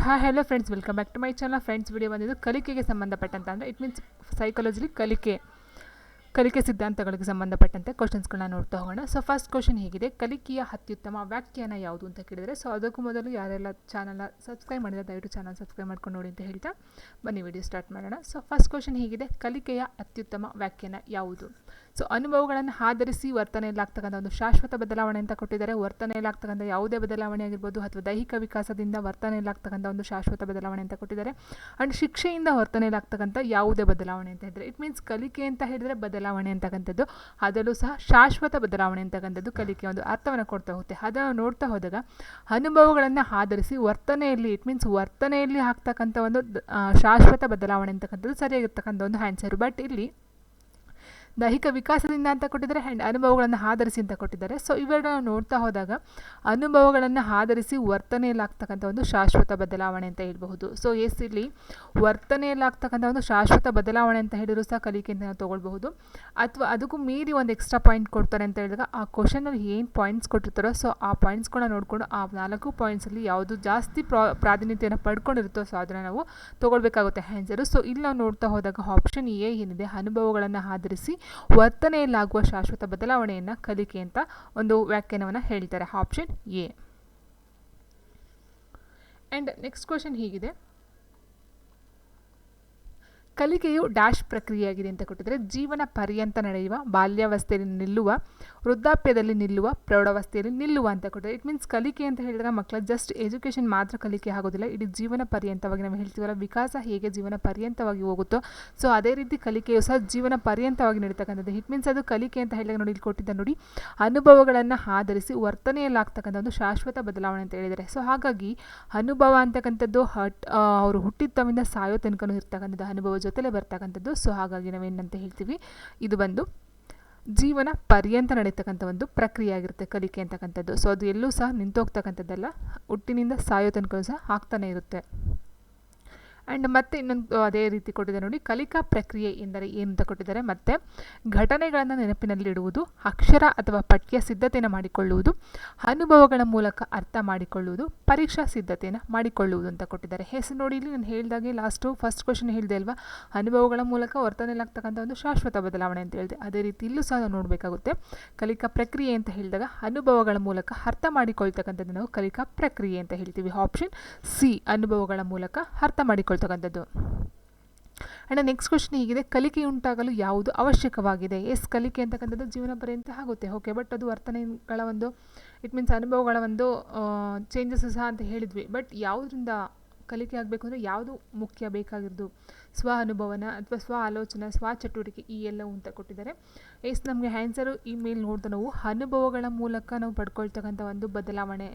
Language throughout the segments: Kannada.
Hi hello friends, welcome back to my channel. Friends, video ಬಂದಿದ್ದು ಕಲಿಕೆಗೆ ಸಂಬಂಧಪಟ್ಟಂತ ಅಂದರೆ ಇಟ್ ಮೀನ್ಸ್ ಸೈಕಾಲಜಿಲಿ ಕಲಿಕೆ ಸಿದ್ಧಾಂತಗಳಿಗೆ ಸಂಬಂಧಪಟ್ಟಂತೆ ಕ್ವಶನ್ಸ್ಗಳನ್ನ ನೋಡ್ತಾ ಹೋಗೋಣ. ಸೊ ಫಸ್ಟ್ ಕ್ವಶನ್ ಹೀಗಿದೆ: ಕಲಿಕೆಯ ಅತ್ಯುತ್ತಮ ವ್ಯಾಖ್ಯಾನ ಯಾವುದು ಅಂತ ಕೇಳಿದರೆ, ಸೊ ಅದಕ್ಕೂ ಮೊದಲು ಯಾರೆಲ್ಲ ಚಾನಲ್ನ ಸಬ್ಸ್ಕ್ರೈಬ್ ಮಾಡಿದರೆ ದಯವಿಟ್ಟು ಚಾನಲ್ ಸಬ್ಸ್ಕ್ರೈಬ್ ಮಾಡ್ಕೊಂಡು ನೋಡಿ ಅಂತ ಹೇಳ್ತಾ ಬನ್ನಿ ವಿಡಿಯೋ ಸ್ಟಾರ್ಟ್ ಮಾಡೋಣ. ಸೊ ಫಸ್ಟ್ ಕ್ವಶನ್ ಹೀಗಿದೆ: ಕಲಿಕೆಯ ಅತ್ಯುತ್ತಮ ವ್ಯಾಖ್ಯಾನ ಯಾವುದು? ಸೊ ಅನುಭವಗಳನ್ನು ಆಧರಿಸಿ ವರ್ತನೆಯಲ್ಲಾಗ್ತಕ್ಕಂಥ ಒಂದು ಶಾಶ್ವತ ಬದಲಾವಣೆ ಅಂತ ಕೊಟ್ಟಿದ್ದಾರೆ. ವರ್ತನೆಯಲ್ಲಾಗ್ತಕ್ಕಂಥ ಯಾವುದೇ ಬದಲಾವಣೆ ಆಗಿರ್ಬೋದು ಅಥವಾ ದೈಹಿಕ ವಿಕಾಸದಿಂದ ವರ್ತನೆಯಲ್ಲಾಗ್ತಕ್ಕಂಥ ಒಂದು ಶಾಶ್ವತ ಬದಲಾವಣೆ ಅಂತ ಕೊಟ್ಟಿದ್ದಾರೆ. ಆ್ಯಂಡ್ ಶಿಕ್ಷೆಯಿಂದ ವರ್ತನೆಯಲ್ಲಾಗ್ತಕ್ಕಂಥ ಯಾವುದೇ ಬದಲಾವಣೆ ಅಂತ ಹೇಳಿದರೆ, ಇಟ್ ಮೀನ್ಸ್ ಕಲಿಕೆ ಅಂತ ಹೇಳಿದರೆ ಬದಲಾವಣೆ ಅಂತಕ್ಕಂಥದ್ದು, ಅದರಲ್ಲೂ ಸಹ ಶಾಶ್ವತ ಬದಲಾವಣೆ ಅಂತಕ್ಕಂಥದ್ದು ಕಲಿಕೆ ಒಂದು ಅರ್ಥವನ್ನು ಕೊಡ್ತಾ ಹೋಗುತ್ತೆ. ಅದನ್ನು ನೋಡ್ತಾ ಹೋದಾಗ ಅನುಭವಗಳನ್ನು ಆಧರಿಸಿ ವರ್ತನೆಯಲ್ಲಿ, ಇಟ್ ಮೀನ್ಸ್ ವರ್ತನೆಯಲ್ಲಿ ಆಗ್ತಕ್ಕಂಥ ಒಂದು ಶಾಶ್ವತ ಬದಲಾವಣೆ ಅಂತಕ್ಕಂಥದ್ದು ಸರಿಯಾಗಿರ್ತಕ್ಕಂಥ ಒಂದು ಆನ್ಸರ್. ಬಟ್ ಇಲ್ಲಿ ದೈಹಿಕ ವಿಕಾಸದಿಂದ ಅಂತ ಕೊಟ್ಟಿದ್ದಾರೆ ಆ್ಯಂಡ್ ಅನುಭವಗಳನ್ನು ಆಧರಿಸಿ ಅಂತ ಕೊಟ್ಟಿದ್ದಾರೆ. ಸೊ ಇವೆರಡನ್ನು ನೋಡ್ತಾ ಹೋದಾಗ ಅನುಭವಗಳನ್ನು ಆಧರಿಸಿ ವರ್ತನೆಯಲ್ಲಾಗ್ತಕ್ಕಂಥ ಒಂದು ಶಾಶ್ವತ ಬದಲಾವಣೆ ಅಂತ ಹೇಳಬಹುದು. ಸೊ ಎಸ್, ಇಲ್ಲಿ ವರ್ತನೆಯಲ್ಲಾಗ್ತಕ್ಕಂಥ ಒಂದು ಶಾಶ್ವತ ಬದಲಾವಣೆ ಅಂತ ಹೇಳಿದ್ರು ಸಹ ಕಲಿಕೆ ಅಂತ ನಾವು ತೊಗೊಳ್ಬಹುದು. ಅಥವಾ ಅದಕ್ಕೂ ಮೀರಿ ಒಂದು ಎಕ್ಸ್ಟ್ರಾ ಪಾಯಿಂಟ್ ಕೊಡ್ತಾರೆ ಅಂತ ಹೇಳಿದಾಗ ಆ ಕ್ವಶನಲ್ಲಿ ಏನು ಪಾಯಿಂಟ್ಸ್ ಕೊಟ್ಟಿರ್ತಾರೋ ಸೊ ಆ ಪಾಯಿಂಟ್ಸ್ಗಳನ್ನ ನೋಡಿಕೊಂಡು ಆ 4 ಪಾಯಿಂಟ್ಸಲ್ಲಿ ಯಾವುದು ಜಾಸ್ತಿ ಪ್ರಾಧಾನ್ಯತೆಯನ್ನು ಪಡ್ಕೊಂಡಿರುತ್ತೋ ಸೊ ಅದನ್ನು ನಾವು ತೊಗೊಳ್ಬೇಕಾಗುತ್ತೆ ಆನ್ಸರು. ಸೊ ಇಲ್ಲಿ ನಾವು ನೋಡ್ತಾ ಹೋದಾಗ ಆಪ್ಷನ್ ಎ ಏನಿದೆ, ಅನುಭವಗಳನ್ನು ಆಧರಿಸಿ ವರ್ತನೆಯಲ್ಲಾಗುವ ಶಾಶ್ವತ ಬದಲಾವಣೆಯನ್ನು ಕಲಿಕೆ ಅಂತ ಒಂದು ವ್ಯಾಖ್ಯಾನವನ್ನು ಹೇಳ್ತಾರೆ, option A. And next question ಹೀಗಿದೆ: ಕಲಿಕೆಯು ಡ್ಯಾಶ್ ಪ್ರಕ್ರಿಯೆಯಾಗಿದೆ ಅಂತ ಕೊಟ್ಟಿದ್ದಾರೆ. ಜೀವನ ಪರ್ಯಂತ ನಡೆಯುವ, ಬಾಲ್ಯಾವಸ್ಥೆಯಲ್ಲಿ ನಿಲ್ಲುವ, ವೃದ್ಧಾಪ್ಯದಲ್ಲಿ ನಿಲ್ಲುವ, ಪ್ರೌಢಾವಸ್ಥೆಯಲ್ಲಿ ನಿಲ್ಲುವ ಅಂತ ಕೊಟ್ಟಿದ್ದಾರೆ. ಇಟ್ ಮೀನ್ಸ್ ಕಲಿಕೆ ಅಂತ ಹೇಳಿದಾಗ ಮಕ್ಕಳ ಜಸ್ಟ್ ಎಜುಕೇಷನ್ ಮಾತ್ರ ಕಲಿಕೆ ಆಗೋದಿಲ್ಲ, ಇಡೀ ಜೀವನ ಪರ್ಯಂತವಾಗಿ ನಾವು ಹೇಳ್ತೀವಲ್ಲ, ವಿಕಾಸ ಹೇಗೆ ಜೀವನ ಪರ್ಯಂತವಾಗಿ ಹೋಗುತ್ತೋ ಸೊ ಅದೇ ರೀತಿ ಕಲಿಕೆಯು ಸಹ ಜೀವನ ಪರ್ಯಂತವಾಗಿ ನಡೀತಕ್ಕಂಥದ್ದು. ಇಟ್ ಮೀನ್ಸ್ ಅದು ಕಲಿಕೆ ಅಂತ ಹೇಳಿದಾಗ ನೋಡಿ ಇಲ್ಲಿ ಕೊಟ್ಟಿದ್ದ ನೋಡಿ, ಅನುಭವಗಳನ್ನು ಆಧರಿಸಿ ವರ್ತನೆಯಲ್ಲಾಗ್ತಕ್ಕಂಥ ಒಂದು ಶಾಶ್ವತ ಬದಲಾವಣೆ ಅಂತ ಹೇಳಿದ್ದಾರೆ. ಸೊ ಹಾಗಾಗಿ ಅನುಭವ ಅಂತಕ್ಕಂಥದ್ದು ಅವರು ಹುಟ್ಟಿದ ತಮ್ಮಿಂದ ಸಾಯೋ ತನಕನೂ ಇರ್ತಕ್ಕಂಥದ್ದು, ಅನುಭವ ಜೊತೆಲೇ ಬರ್ತಕ್ಕಂಥದ್ದು. ಸೊ ಹಾಗಾಗಿ ನಾವೇನಂತ ಹೇಳ್ತೀವಿ, ಇದು ಬಂದು ಜೀವನ ಪರ್ಯಂತ ನಡೀತಕ್ಕಂಥ ಒಂದು ಪ್ರಕ್ರಿಯೆ ಆಗಿರುತ್ತೆ ಕಲಿಕೆ ಅಂತಕ್ಕಂಥದ್ದು. ಸೊ ಅದು ಎಲ್ಲೂ ಸಹ ನಿಂತೋಗ್ತಕ್ಕಂಥದ್ದಲ್ಲ, ಹುಟ್ಟಿನಿಂದ ಸಾಯೋ ತನಕ ಸಹ ಆಗ್ತಾನೆ ಇರುತ್ತೆ. ಆ್ಯಂಡ್ ಮತ್ತೆ ಇನ್ನೊಂದು ಅದೇ ರೀತಿ ಕೊಟ್ಟಿದ್ದಾರೆ ನೋಡಿ, ಕಲಿಕಾ ಪ್ರಕ್ರಿಯೆ ಎಂದರೆ ಏನು ಅಂತ ಕೊಟ್ಟಿದ್ದಾರೆ. ಮತ್ತು ಘಟನೆಗಳನ್ನು ನೆನಪಿನಲ್ಲಿಡುವುದು, ಅಕ್ಷರ ಅಥವಾ ಪಠ್ಯ ಸಿದ್ಧತೆಯನ್ನು ಮಾಡಿಕೊಳ್ಳುವುದು, ಅನುಭವಗಳ ಮೂಲಕ ಅರ್ಥ ಮಾಡಿಕೊಳ್ಳುವುದು, ಪರೀಕ್ಷಾ ಸಿದ್ಧತೆಯನ್ನು ಮಾಡಿಕೊಳ್ಳುವುದು ಅಂತ ಕೊಟ್ಟಿದ್ದಾರೆ. ಹೆಸರು ನೋಡಿ, ಇಲ್ಲಿ ನಾನು ಹೇಳಿದಾಗೆ ಫಸ್ಟ್ ಕ್ವಶನ್ ಹೇಳಿದೆ ಅಲ್ವಾ, ಅನುಭವಗಳ ಮೂಲಕ ವರ್ತನೆಯಲ್ಲಾಗ್ತಕ್ಕಂಥ ಒಂದು ಶಾಶ್ವತ ಬದಲಾವಣೆ ಅಂತ ಹೇಳಿದೆ. ಅದೇ ರೀತಿ ಇಲ್ಲೂ ಸಹ ನಾವು ನೋಡಬೇಕಾಗುತ್ತೆ. ಕಲಿಕಾ ಪ್ರಕ್ರಿಯೆ ಅಂತ ಹೇಳಿದಾಗ ಅನುಭವಗಳ ಮೂಲಕ ಅರ್ಥ ಮಾಡಿಕೊಳ್ತಕ್ಕಂಥದ್ದು ನಾವು ಕಲಿಕಾ ಪ್ರಕ್ರಿಯೆ ಅಂತ ಹೇಳ್ತೀವಿ, ಆಪ್ಷನ್ ಸಿ, ಅನುಭವಗಳ ಮೂಲಕ ಅರ್ಥ ಮಾಡಿಕೊಳ್ತಕ್ಕಂಥದ್ದು. ಆ್ಯಂಡ್ ನೆಕ್ಸ್ಟ್ ಕ್ವಶನ್ ಹೀಗಿದೆ: ಕಲಿಕೆಯುಂಟಾಗಲು ಯಾವುದು ಅವಶ್ಯಕವಾಗಿದೆ? ಎಸ್, ಕಲಿಕೆ ಅಂತಕ್ಕಂಥದ್ದು ಜೀವನ ಪರ್ಯಂತ ಆಗುತ್ತೆ, ಓಕೆ, ಬಟ್ ಅದು ವರ್ತನೆಗಳ ಒಂದು ಇಟ್ ಮೀನ್ಸ್ ಅನುಭವಗಳ ಒಂದು ಚೇಂಜಸ್ ಸಹ ಅಂತ ಹೇಳಿದ್ವಿ. ಬಟ್ ಯಾವುದರಿಂದ ಕಲಿಕೆ ಆಗಬೇಕು ಅಂದರೆ ಯಾವುದು ಮುಖ್ಯ ಬೇಕಾಗಿರೋದು? ಸ್ವ ಅನುಭವನ ಅಥವಾ ಸ್ವ ಆಲೋಚನೆ, ಸ್ವ ಚಟುವಟಿಕೆ, ಈ ಎಲ್ಲವೂ ಅಂತ ಕೊಟ್ಟಿದ್ದಾರೆ. ಎಸ್, ನಮಗೆ ಆನ್ಸರು ಈ ಮೇಲೆ ನೋಡ್ತಾ ನಾವು ಅನುಭವಗಳ ಮೂಲಕ ನಾವು ಪಡ್ಕೊಳ್ತಕ್ಕಂಥ ಒಂದು ಬದಲಾವಣೆ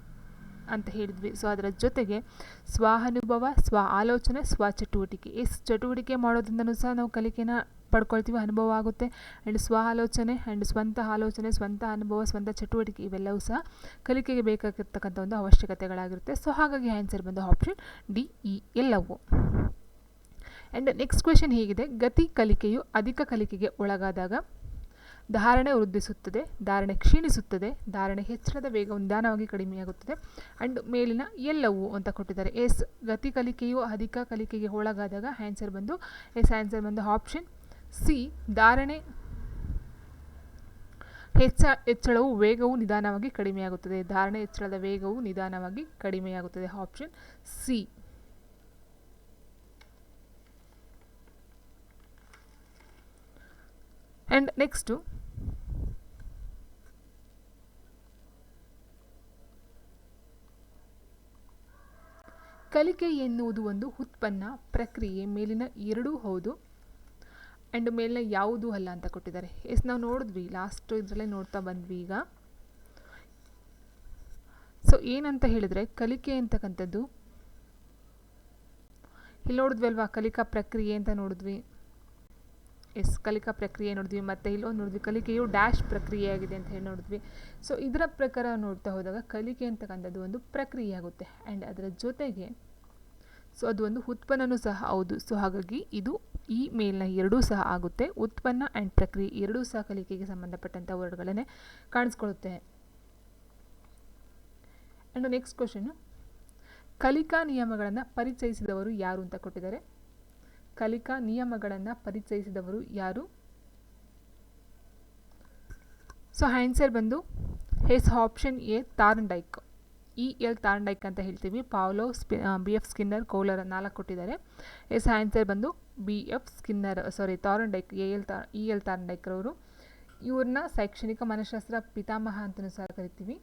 ಅಂತ ಹೇಳಿದ್ವಿ. ಸೊ ಅದರ ಜೊತೆಗೆ ಸ್ವ ಅನುಭವ, ಸ್ವ ಆಲೋಚನೆ, ಸ್ವ ಚಟುವಟಿಕೆ. ಚಟುವಟಿಕೆ ಮಾಡೋದ್ರಿಂದನೂ ಸಹ ನಾವು ಕಲಿಕೆನ ಪಡ್ಕೊಳ್ತೀವಿ, ಅನುಭವ ಆಗುತ್ತೆ. ಆ್ಯಂಡ್ ಸ್ವ ಆಲೋಚನೆ ಆ್ಯಂಡ್ ಸ್ವಂತ ಆಲೋಚನೆ, ಸ್ವಂತ ಅನುಭವ, ಸ್ವಂತ ಚಟುವಟಿಕೆ ಇವೆಲ್ಲವೂ ಸಹ ಕಲಿಕೆಗೆ ಬೇಕಾಗಿರ್ತಕ್ಕಂಥ ಒಂದು ಅವಶ್ಯಕತೆಗಳಾಗಿರುತ್ತೆ. ಸೊ ಹಾಗಾಗಿ ಆನ್ಸರ್ ಬಂದು ಆಪ್ಷನ್ ಡಿ, ಇ ಎಲ್ಲವೂ. ಆ್ಯಂಡ್ ನೆಕ್ಸ್ಟ್ ಕ್ವೆಶನ್ ಹೀಗಿದೆ: ಗತಿ ಕಲಿಕೆಯು ಅಧಿಕ ಕಲಿಕೆಗೆ ಒಳಗಾದಾಗ ಧಾರಣೆ ವೃದ್ಧಿಸುತ್ತದೆ, ಧಾರಣೆ ಕ್ಷೀಣಿಸುತ್ತದೆ, ಧಾರಣೆ ಹೆಚ್ಚಳದ ವೇಗವು ನಿಧಾನವಾಗಿ ಕಡಿಮೆಯಾಗುತ್ತದೆ, ಆ್ಯಂಡ್ ಮೇಲಿನ ಎಲ್ಲವೂ ಅಂತ ಕೊಟ್ಟಿದ್ದಾರೆ. ಎಸ್, ಗತಿ ಕಲಿಕೆಯು ಅಧಿಕ ಕಲಿಕೆಗೆ ಒಳಗಾದಾಗ ಆನ್ಸರ್ ಬಂದು ಆನ್ಸರ್ ಬಂದು ಆಪ್ಷನ್ ಸಿ, ಧಾರಣೆ ಹೆಚ್ಚಳವು ವೇಗವು ನಿಧಾನವಾಗಿ ಕಡಿಮೆಯಾಗುತ್ತದೆ, ಧಾರಣೆ ಹೆಚ್ಚಳದ ವೇಗವು ನಿಧಾನವಾಗಿ ಕಡಿಮೆಯಾಗುತ್ತದೆ, ಆಪ್ಷನ್ ಸಿ. ಆ್ಯಂಡ್ ನೆಕ್ಸ್ಟು ಕಲಿಕೆ ಎನ್ನುವುದು ಒಂದು ಉತ್ಪನ್ನ, ಪ್ರಕ್ರಿಯೆ, ಮೇಲಿನ ಎರಡೂ ಹೌದು ಆ್ಯಂಡ್ ಮೇಲಿನ ಯಾವುದೂ ಅಲ್ಲ ಅಂತ ಕೊಟ್ಟಿದ್ದಾರೆ. ಎಸ್, ನಾವು ನೋಡಿದ್ವಿ ಲಾಸ್ಟ್ ಇದರಲ್ಲೇ ನೋಡ್ತಾ ಬಂದ್ವಿ. ಈಗ ಸೊ ಏನಂತ ಹೇಳಿದ್ರೆ ಕಲಿಕೆ ಅಂತಕ್ಕಂಥದ್ದು ಇಲ್ಲಿ ನೋಡಿದ್ವಿ ಅಲ್ವಾ, ಕಲಿಕಾ ಪ್ರಕ್ರಿಯೆ ಅಂತ ನೋಡಿದ್ವಿ. ಎಸ್, ಕಲಿಕಾ ಪ್ರಕ್ರಿಯೆ ನೋಡಿದ್ವಿ. ಮತ್ತು ಇಲ್ಲೊಂದು ನೋಡಿದ್ವಿ, ಕಲಿಕೆಯು ಡ್ಯಾಶ್ ಪ್ರಕ್ರಿಯೆಯಾಗಿದೆ ಅಂತ ಹೇಳಿ ನೋಡಿದ್ವಿ. ಸೊ ಇದರ ಪ್ರಕಾರ ನೋಡ್ತಾ ಹೋದಾಗ ಕಲಿಕೆ ಅಂತಕ್ಕಂಥದ್ದು ಒಂದು ಪ್ರಕ್ರಿಯೆ ಆಗುತ್ತೆ ಆ್ಯಂಡ್ ಅದರ ಜೊತೆಗೆ ಸೊ ಅದು ಒಂದು ಉತ್ಪನ್ನನೂ ಸಹ ಹೌದು. ಸೊ ಹಾಗಾಗಿ ಇದು ಈ ಮೇಲಿನ ಎರಡೂ ಸಹ ಆಗುತ್ತೆ, ಉತ್ಪನ್ನ ಆ್ಯಂಡ್ ಪ್ರಕ್ರಿಯೆ ಎರಡೂ ಸಹ ಕಲಿಕೆಗೆ ಸಂಬಂಧಪಟ್ಟಂಥ ವರ್ಡ್ಗಳನ್ನೇ ಕಾಣಿಸ್ಕೊಳ್ಳುತ್ತೆ. ಆ್ಯಂಡ್ ನೆಕ್ಸ್ಟ್ ಕ್ವಶನು: ಕಲಿಕಾ ನಿಯಮಗಳನ್ನು ಪರಿಚಯಿಸಿದವರು ಯಾರು ಅಂತ ಕೊಟ್ಟಿದ್ದಾರೆ. ಕಲಿಕಾ ನಿಯಮಗಳನ್ನು ಪರಿಚಯಿಸಿದವರು ಯಾರು? ಸೊ ಆನ್ಸರ್ ಬಂದು ಎಸ್ ಆಪ್ಷನ್ ಎ ಥಾರ್ನ್ಡೈಕ್. ಎಲ್ ಥಾರ್ನ್ಡೈಕ್ ಅಂತ ಹೇಳ್ತೀವಿ. ಪಾವ್ಲೋ, BF ಸ್ಕಿನ್ನರ್, ಕೌಲರ್ 4 ಕೊಟ್ಟಿದ್ದಾರೆ. ಎಸ್ ಆನ್ಸರ್ ಬಂದು BF ಸ್ಕಿನ್ನರ್, ಥಾರ್ನ್ಡೈಕ್, ಎಲ್ ಥಾರ್ನ್ಡೈಕ್ ಅವರು. ಇವ್ರನ್ನ ಶೈಕ್ಷಣಿಕ ಮನಃಶಾಸ್ತ್ರ ಪಿತಾಮಹ ಅಂತಲೂ ಸಹ ಕರಿತೀವಿ.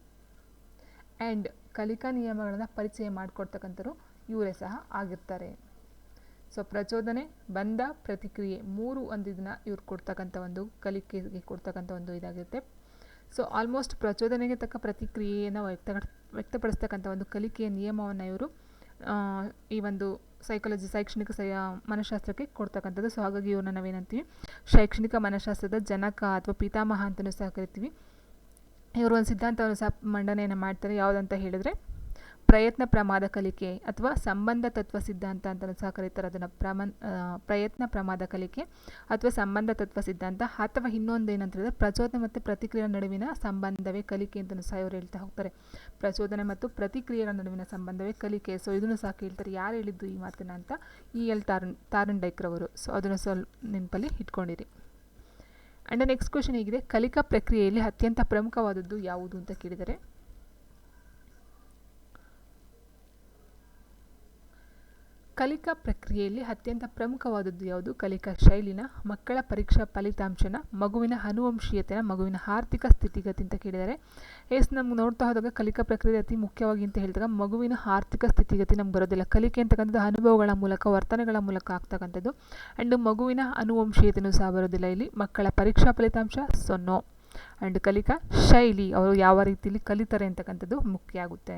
ಆ್ಯಂಡ್ ಕಲಿಕಾ ನಿಯಮಗಳನ್ನು ಪರಿಚಯ ಮಾಡಿಕೊಡ್ತಕ್ಕಂಥವ್ರು ಇವರೇ ಸಹ ಆಗಿರ್ತಾರೆ. ಸೊ ಪ್ರಚೋದನೆ, ಬಂಧ, ಪ್ರತಿಕ್ರಿಯೆ 3 ಒಂದು ಇದನ್ನ ಇವ್ರು ಕೊಡ್ತಕ್ಕಂಥ ಒಂದು ಕಲಿಕೆಗೆ ಕೊಡ್ತಕ್ಕಂಥ ಒಂದು ಇದಾಗಿರುತ್ತೆ. ಸೊ ಆಲ್ಮೋಸ್ಟ್ ಪ್ರಚೋದನೆಗೆ ತಕ್ಕ ಪ್ರತಿಕ್ರಿಯೆಯನ್ನು ವ್ಯಕ್ತಪಡಿಸ್ತಕ್ಕಂಥ ಒಂದು ಕಲಿಕೆಯ ನಿಯಮವನ್ನು ಇವರು ಈ ಒಂದು ಶೈಕ್ಷಣಿಕ ಮನಃಶಾಸ್ತ್ರಕ್ಕೆ ಕೊಡ್ತಕ್ಕಂಥದ್ದು. ಸೊ ಹಾಗಾಗಿ ಇವ್ರನ್ನ ನಾವೇನಂತೀವಿ, ಶೈಕ್ಷಣಿಕ ಮನಃಶಾಸ್ತ್ರದ ಜನಕ ಅಥವಾ ಪಿತಾಮಹ ಅಂತಲೂ ಸಹ ಕರಿತೀವಿ. ಇವರು ಒಂದು ಸಿದ್ಧಾಂತವನ್ನು ಸಹ ಮಂಡನೆಯನ್ನು ಮಾಡ್ತಾರೆ. ಯಾವುದಂತ ಹೇಳಿದ್ರೆ ಪ್ರಯತ್ನ ಪ್ರಮಾದ ಕಲಿಕೆ ಅಥವಾ ಸಂಬಂಧ ತತ್ವ ಸಿದ್ಧಾಂತ ಅಂತಲೂ ಸಹ ಕರೀತಾರೆ. ಅದನ್ನು ಪ್ರಯತ್ನ ಪ್ರಮಾದ ಕಲಿಕೆ ಅಥವಾ ಸಂಬಂಧ ತತ್ವ ಸಿದ್ಧಾಂತ, ಅಥವಾ ಇನ್ನೊಂದು ಏನಂತ ಹೇಳಿದ್ರೆ ಪ್ರಚೋದನೆ ಮತ್ತು ಪ್ರತಿಕ್ರಿಯೆಯ ನಡುವಿನ ಸಂಬಂಧವೇ ಕಲಿಕೆ ಅಂತಲೂ ಸಹ ಇವರು ಹೇಳ್ತಾ ಹೋಗ್ತಾರೆ. ಪ್ರಚೋದನೆ ಮತ್ತು ಪ್ರತಿಕ್ರಿಯೆಗಳ ನಡುವಿನ ಸಂಬಂಧವೇ ಕಲಿಕೆ. ಸೊ ಇದನ್ನು ಸಹ ಕೇಳ್ತಾರೆ, ಯಾರು ಹೇಳಿದ್ದು ಈ ಮಾತನ್ನ ಅಂತ. ಎಲ್ ಥಾರ್ನ್ಡೈಕ್ ರವರು. ಸೊ ಅದನ್ನು ಸ್ವಲ್ಪ ನೆನಪಲ್ಲಿ ಇಟ್ಕೊಂಡಿರಿ. ಆ್ಯಂಡ್ ನೆಕ್ಸ್ಟ್ ಕ್ವೆಶ್ಚನ್ ಹೇಗಿದೆ, ಕಲಿಕಾ ಪ್ರಕ್ರಿಯೆಯಲ್ಲಿ ಅತ್ಯಂತ ಪ್ರಮುಖವಾದದ್ದು ಯಾವುದು ಅಂತ ಕೇಳಿದರೆ, ಕಲಿಕಾ ಪ್ರಕ್ರಿಯೆಯಲ್ಲಿ ಅತ್ಯಂತ ಪ್ರಮುಖವಾದದ್ದು ಯಾವುದು? ಕಲಿಕಾ ಶೈಲಿನ, ಮಕ್ಕಳ ಪರೀಕ್ಷಾ ಫಲಿತಾಂಶನ, ಮಗುವಿನ ಅನುವಂಶೀಯತೆನ, ಮಗುವಿನ ಆರ್ಥಿಕ ಸ್ಥಿತಿಗತಿ ಅಂತ ಕೇಳಿದರೆ, ನಮ್ಗೆ ನೋಡ್ತಾ ಹೋದಾಗ ಕಲಿಕಾ ಪ್ರಕ್ರಿಯೆ ಅತಿ ಮುಖ್ಯವಾಗಿ ಅಂತ ಹೇಳಿದಾಗ ಮಗುವಿನ ಆರ್ಥಿಕ ಸ್ಥಿತಿಗತಿ ನಮ್ಗೆ ಬರೋದಿಲ್ಲ. ಕಲಿಕೆ ಅಂತಕ್ಕಂಥದ್ದು ಅನುಭವಗಳ ಮೂಲಕ, ವರ್ತನೆಗಳ ಮೂಲಕ ಆಗ್ತಕ್ಕಂಥದ್ದು. ಆ್ಯಂಡ್ ಮಗುವಿನ ಅನುವಂಶೀಯತೆಯೂ ಸಹ ಬರೋದಿಲ್ಲ ಇಲ್ಲಿ. ಮಕ್ಕಳ ಪರೀಕ್ಷಾ ಫಲಿತಾಂಶ ನೋ. ಆ್ಯಂಡ್ ಕಲಿಕಾ ಶೈಲಿ, ಅವರು ಯಾವ ರೀತಿಯಲ್ಲಿ ಕಲಿತಾರೆ ಅಂತಕ್ಕಂಥದ್ದು ಮುಖ್ಯ ಆಗುತ್ತೆ.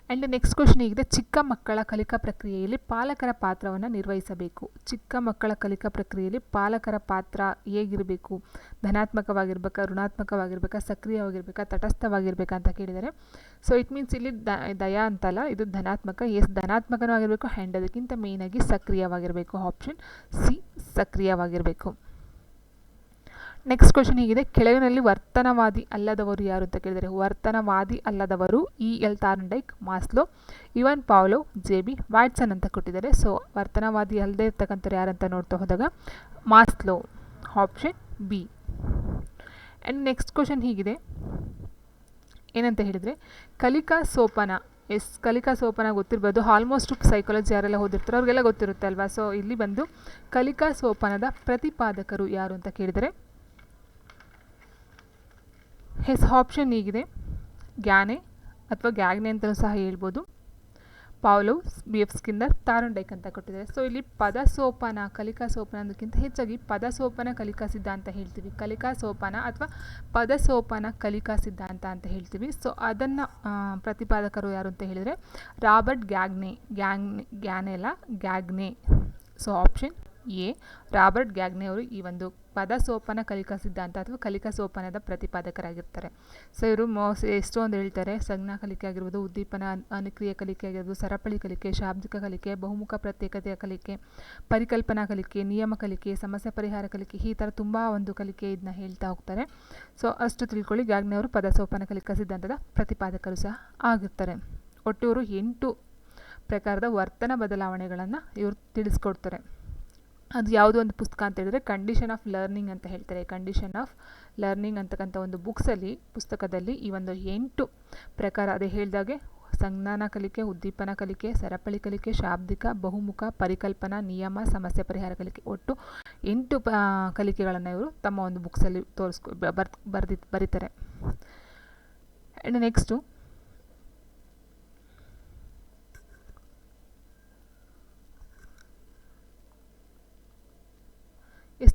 ಆ್ಯಂಡ್ ನೆಕ್ಸ್ಟ್ ಕ್ವೆಶ್ಚನ್ ಹೀಗಿದೆ, ಚಿಕ್ಕ ಮಕ್ಕಳ ಕಲಿಕಾ ಪ್ರಕ್ರಿಯೆಯಲ್ಲಿ ಪಾಲಕರ ಪಾತ್ರವನ್ನು ನಿರ್ವಹಿಸಬೇಕು. ಚಿಕ್ಕ ಮಕ್ಕಳ ಕಲಿಕಾ ಪ್ರಕ್ರಿಯೆಯಲ್ಲಿ ಪಾಲಕರ ಪಾತ್ರ ಹೇಗಿರಬೇಕು? ಧನಾತ್ಮಕವಾಗಿರ್ಬೇಕಾ, ಋಣಾತ್ಮಕವಾಗಿರ್ಬೇಕಾ, ಸಕ್ರಿಯವಾಗಿರ್ಬೇಕಾ, ತಟಸ್ಥವಾಗಿರ್ಬೇಕಾ ಅಂತ ಕೇಳಿದರೆ, ಸೊ ಇಟ್ ಮೀನ್ಸ್ ಇಲ್ಲಿ ದಯಾ ಅಂತಲ್ಲ, ಇದು ಧನಾತ್ಮಕ. ಧನಾತ್ಮಕನೂ ಆಗಿರಬೇಕು. ಆ್ಯಂಡ್ ಅದಕ್ಕಿಂತ ಮೇಯ್ನಾಗಿ ಸಕ್ರಿಯವಾಗಿರಬೇಕು. ಆಪ್ಷನ್ ಸಿ, ಸಕ್ರಿಯವಾಗಿರಬೇಕು. ನೆಕ್ಸ್ಟ್ ಕ್ವೆಶ್ಚನ್ ಹೀಗಿದೆ, ಕೆಳಗಿನಲ್ಲಿ ವರ್ತನವಾದಿ ಅಲ್ಲದವರು ಯಾರು ಅಂತ ಕೇಳಿದರೆ, ವರ್ತನವಾದಿ ಅಲ್ಲದವರು L Thorndike, Maslow, Ivan Pavlov, JB Watson ಅಂತ ಕೊಟ್ಟಿದ್ದಾರೆ. ಸೊ ವರ್ತನವಾದಿ ಅಲ್ಲದೆ ಇರ್ತಕ್ಕಂಥವ್ರು ಯಾರಂತ ನೋಡ್ತಾ ಹೋದಾಗ Maslow, option B. And next question ಹೀಗಿದೆ, ಏನಂತ ಹೇಳಿದರೆ ಕಲಿಕಾ ಸೋಪಾನ. ಕಲಿಕಾ ಸೋಪಾನ ಗೊತ್ತಿರ್ಬೋದು, ಆಲ್ಮೋಸ್ಟ್ ಸೈಕಾಲಜಿ ಯಾರೆಲ್ಲ ಓದಿರ್ತಾರೋ ಅವ್ರಿಗೆಲ್ಲ ಗೊತ್ತಿರುತ್ತೆ ಅಲ್ವಾ. ಸೊ ಇಲ್ಲಿ ಬಂದು ಕಲಿಕಾ ಸೋಪಾನದ ಪ್ರತಿಪಾದಕರು ಯಾರು ಅಂತ ಕೇಳಿದರೆ, ಆಪ್ಷನ್ ಹೀಗಿದೆ, ಗ್ಯಾನೆ ಅಥವಾ ಗ್ಯಾಗ್ನೆ ಅಂತಲೂ ಸಹ ಹೇಳ್ಬೋದು, ಪಾವ್ಲೋ, BF ಸ್ಕಿನ್ನರ್, ಥಾರ್ನ್ಡೈಕ್ ಅಂತ ಕೊಟ್ಟಿದ್ದಾರೆ. ಸೊ ಇಲ್ಲಿ ಪದ ಸೋಪಾನ, ಕಲಿಕಾ ಸೋಪಾನ ಅನ್ನೋದಕ್ಕಿಂತ ಹೆಚ್ಚಾಗಿ ಪದ ಸೋಪಾನ ಕಲಿಕಾ ಸಿದ್ಧಾಂತ ಹೇಳ್ತೀವಿ. ಕಲಿಕಾ ಸೋಪಾನ ಅಥವಾ ಪದ ಸೋಪಾನ ಕಲಿಕಾ ಸಿದ್ಧಾಂತ ಅಂತ ಹೇಳ್ತೀವಿ. ಸೊ ಅದನ್ನು ಪ್ರತಿಪಾದಕರು ಯಾರು ಅಂತ ಹೇಳಿದರೆ ರಾಬರ್ಟ್ ಗ್ಯಾನೆ ಅಲ್ಲ, ಗ್ಯಾಗ್ನೆ. ಸೊ ಆಪ್ಷನ್ ಎ, ರಾಬರ್ಟ್ ಗ್ಯಾಗ್ನೆ ಅವರು ಈ ಒಂದು ಪದ ಸೋಪಾನ ಕಲಿಕಾ ಸಿದ್ಧಾಂತ ಅಥವಾ ಕಲಿಕಾ ಸೋಪಾನದ ಪ್ರತಿಪಾದಕರಾಗಿರ್ತಾರೆ. ಸೊ ಇವರು ಎಷ್ಟೊಂದು ಹೇಳ್ತಾರೆ, ಸಂಜ್ಞಾ ಕಲಿಕೆ ಆಗಿರ್ಬೋದು, ಉದ್ದೀಪನ ಅನುಕ್ರಿಯೆ ಕಲಿಕೆ ಆಗಿರ್ಬೋದು, ಸರಪಳಿ ಕಲಿಕೆ, ಶಾಬ್ದಿಕ ಕಲಿಕೆ, ಬಹುಮುಖ ಪ್ರತ್ಯೇಕತೆಯ ಕಲಿಕೆ, ಪರಿಕಲ್ಪನಾ ಕಲಿಕೆ, ನಿಯಮ ಕಲಿಕೆ, ಸಮಸ್ಯೆ ಪರಿಹಾರ ಕಲಿಕೆ, ಈ ಥರ ತುಂಬ ಒಂದು ಕಲಿಕೆ ಇದನ್ನ ಹೇಳ್ತಾ ಹೋಗ್ತಾರೆ. ಸೊ ಅಷ್ಟು ತಿಳ್ಕೊಳ್ಳಿ, ಗ್ಯಾಗ್ನೆ ಅವರು ಪದ ಸೋಪಾನ ಕಲಿಕಾ ಸಿದ್ಧಾಂತದ ಪ್ರತಿಪಾದಕರು ಸಹ ಆಗಿರ್ತಾರೆ. ಒಟ್ಟು ಇವರು 8 ಪ್ರಕಾರದ ವರ್ತನ ಬದಲಾವಣೆಗಳನ್ನು ಇವರು ತಿಳಿಸ್ಕೊಡ್ತಾರೆ. ಅದು ಯಾವುದೋ ಒಂದು ಪುಸ್ತಕ ಅಂತ ಹೇಳಿದ್ರೆ ಕಂಡೀಷನ್ ಆಫ್ ಲರ್ನಿಂಗ್ ಅಂತ ಹೇಳ್ತಾರೆ. ಕಂಡೀಷನ್ ಆಫ್ ಲರ್ನಿಂಗ್ ಅಂತಕ್ಕಂಥ ಒಂದು ಪುಸ್ತಕದಲ್ಲಿ ಈ ಒಂದು 8 ಪ್ರಕಾರ, ಅದೇ ಹೇಳಿದಾಗೆ ಸಂಜ್ಞಾನ ಕಲಿಕೆ, ಉದ್ದೀಪನ ಕಲಿಕೆ, ಸರಪಳಿ ಕಲಿಕೆ, ಶಾಬ್ದಿಕ, ಬಹುಮುಖ, ಪರಿಕಲ್ಪನಾ, ನಿಯಮ, ಸಮಸ್ಯೆ ಪರಿಹಾರ ಕಲಿಕೆ, ಒಟ್ಟು 8 ಕಲಿಕೆಗಳನ್ನು ಇವರು ತಮ್ಮ ಒಂದು ಬುಕ್ಸಲ್ಲಿ ಬರೀತಾರೆ. ಆ್ಯಂಡ್ ನೆಕ್ಸ್ಟು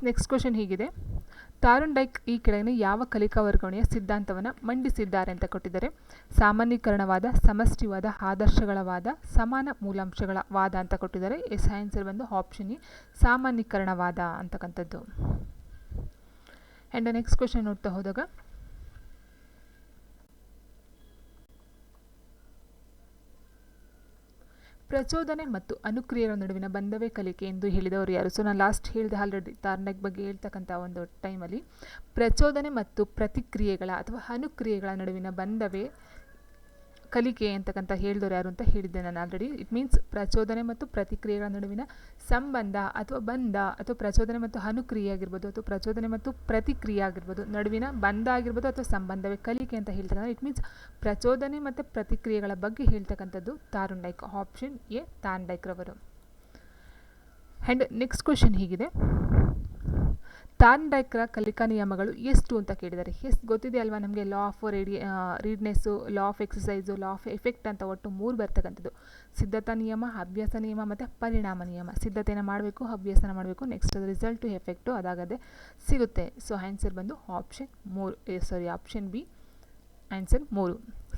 ನೆಕ್ಸ್ಟ್ ಕ್ವೆಶ್ಚನ್ ಹೀಗಿದೆ, ಥಾರ್ನ್ಡೈಕ್ ಈ ಕೆಳಗಿನ ಯಾವ ಕಲಿಕಾ ವರ್ಗಾವಣೆಯ ಸಿದ್ಧಾಂತವನ್ನು ಮಂಡಿಸಿದ್ದಾರೆ ಅಂತ ಕೊಟ್ಟಿದ್ದಾರೆ. ಸಾಮಾನ್ಯೀಕರಣವಾದ, ಸಮಷ್ಟಿವಾದ, ಆದರ್ಶಗಳ ವಾದ, ಸಮಾನ ಮೂಲಾಂಶಗಳ ವಾದ ಅಂತ ಕೊಟ್ಟಿದ್ದಾರೆ. ಆನ್ಸರ್ ಬಂದು ಆಪ್ಷನ್ ಎ, ಸಾಮಾನ್ಯೀಕರಣವಾದ ಅಂತಕ್ಕಂಥದ್ದು. ಆ್ಯಂಡ್ ನೆಕ್ಸ್ಟ್ ಕ್ವೆಶ್ಚನ್ ನೋಡ್ತಾ ಹೋದಾಗ, ಪ್ರಚೋದನೆ ಮತ್ತು ಅನುಕ್ರಿಯೆಗಳ ನಡುವಿನ ಬಂಧವೇ ಕಲಿಕೆ ಎಂದು ಹೇಳಿದವರು ಯಾರು? ಸೊ ನಾನು ಲಾಸ್ಟ್ ಹೇಳಿದೆ ಆಲ್ರೆಡಿ, ಥಾರ್ನ್ಡೈಕ್ ಬಗ್ಗೆ ಹೇಳ್ತಕ್ಕಂಥ ಒಂದು ಟೈಮಲ್ಲಿ ಪ್ರಚೋದನೆ ಮತ್ತು ಪ್ರತಿಕ್ರಿಯೆಗಳ ಅಥವಾ ಅನುಕ್ರಿಯೆಗಳ ನಡುವಿನ ಬಂಧವೇ ಕಲಿಕೆ ಅಂತಕ್ಕಂಥ ಹೇಳಿದವರು ಯಾರು ಅಂತ ಹೇಳಿದ್ದೆ ನಾನು ಆಲ್ರೆಡಿ. ಇಟ್ ಮೀನ್ಸ್ ಪ್ರಚೋದನೆ ಮತ್ತು ಪ್ರತಿಕ್ರಿಯೆಗಳ ನಡುವಿನ ಸಂಬಂಧ ಅಥವಾ ಬಂಧ, ಅಥವಾ ಪ್ರಚೋದನೆ ಮತ್ತು ಅನುಕ್ರಿಯೆ ಆಗಿರ್ಬೋದು, ಅಥವಾ ಪ್ರಚೋದನೆ ಮತ್ತು ಪ್ರತಿಕ್ರಿಯೆ ಆಗಿರ್ಬೋದು, ನಡುವಿನ ಬಂಧ ಆಗಿರ್ಬೋದು ಅಥವಾ ಸಂಬಂಧವೇ ಕಲಿಕೆ ಅಂತ ಹೇಳ್ತಕ್ಕಂಥ. ಇಟ್ ಮೀನ್ಸ್ ಪ್ರಚೋದನೆ ಮತ್ತು ಪ್ರತಿಕ್ರಿಯೆಗಳ ಬಗ್ಗೆ ಹೇಳ್ತಕ್ಕಂಥದ್ದು ಥಾರ್ನ್ಡೈಕ್. ಆಪ್ಷನ್ ಎ ಥಾರ್ನ್ಡೈಕ್ ರವರು. ಆ್ಯಂಡ್ ನೆಕ್ಸ್ಟ್ ಕ್ವೆಶನ್ ಹೀಗಿದೆ, ಥಾರ್ನ್ಡೈಕ್ರ ಕಲಿಕಾ ನಿಯಮಗಳು ಎಷ್ಟು ಅಂತ ಕೇಳಿದ್ದಾರೆ. ಗೊತ್ತಿದೆ ಅಲ್ವಾ ನಮಗೆ, law of readiness, law of exercise, law of effect ಅಂತ ಒಟ್ಟು 3 ಬರ್ತಕ್ಕಂಥದ್ದು. ಸಿದ್ಧತಾ ನಿಯಮ, ಅಭ್ಯಾಸ ನಿಯಮ ಮತ್ತು ಪರಿಣಾಮ ನಿಯಮ. ಸಿದ್ಧತೆಯನ್ನು ಮಾಡಬೇಕು, ಅಭ್ಯಾಸನ ಮಾಡಬೇಕು, ನೆಕ್ಸ್ಟ್ ರಿಸಲ್ಟು ಎಫೆಕ್ಟು ಅದಾಗದೆ ಸಿಗುತ್ತೆ. ಸೊ ಆನ್ಸರ್ ಬಂದು ಆಪ್ಷನ್ ಬಿ ಆನ್ಸರ್ 3.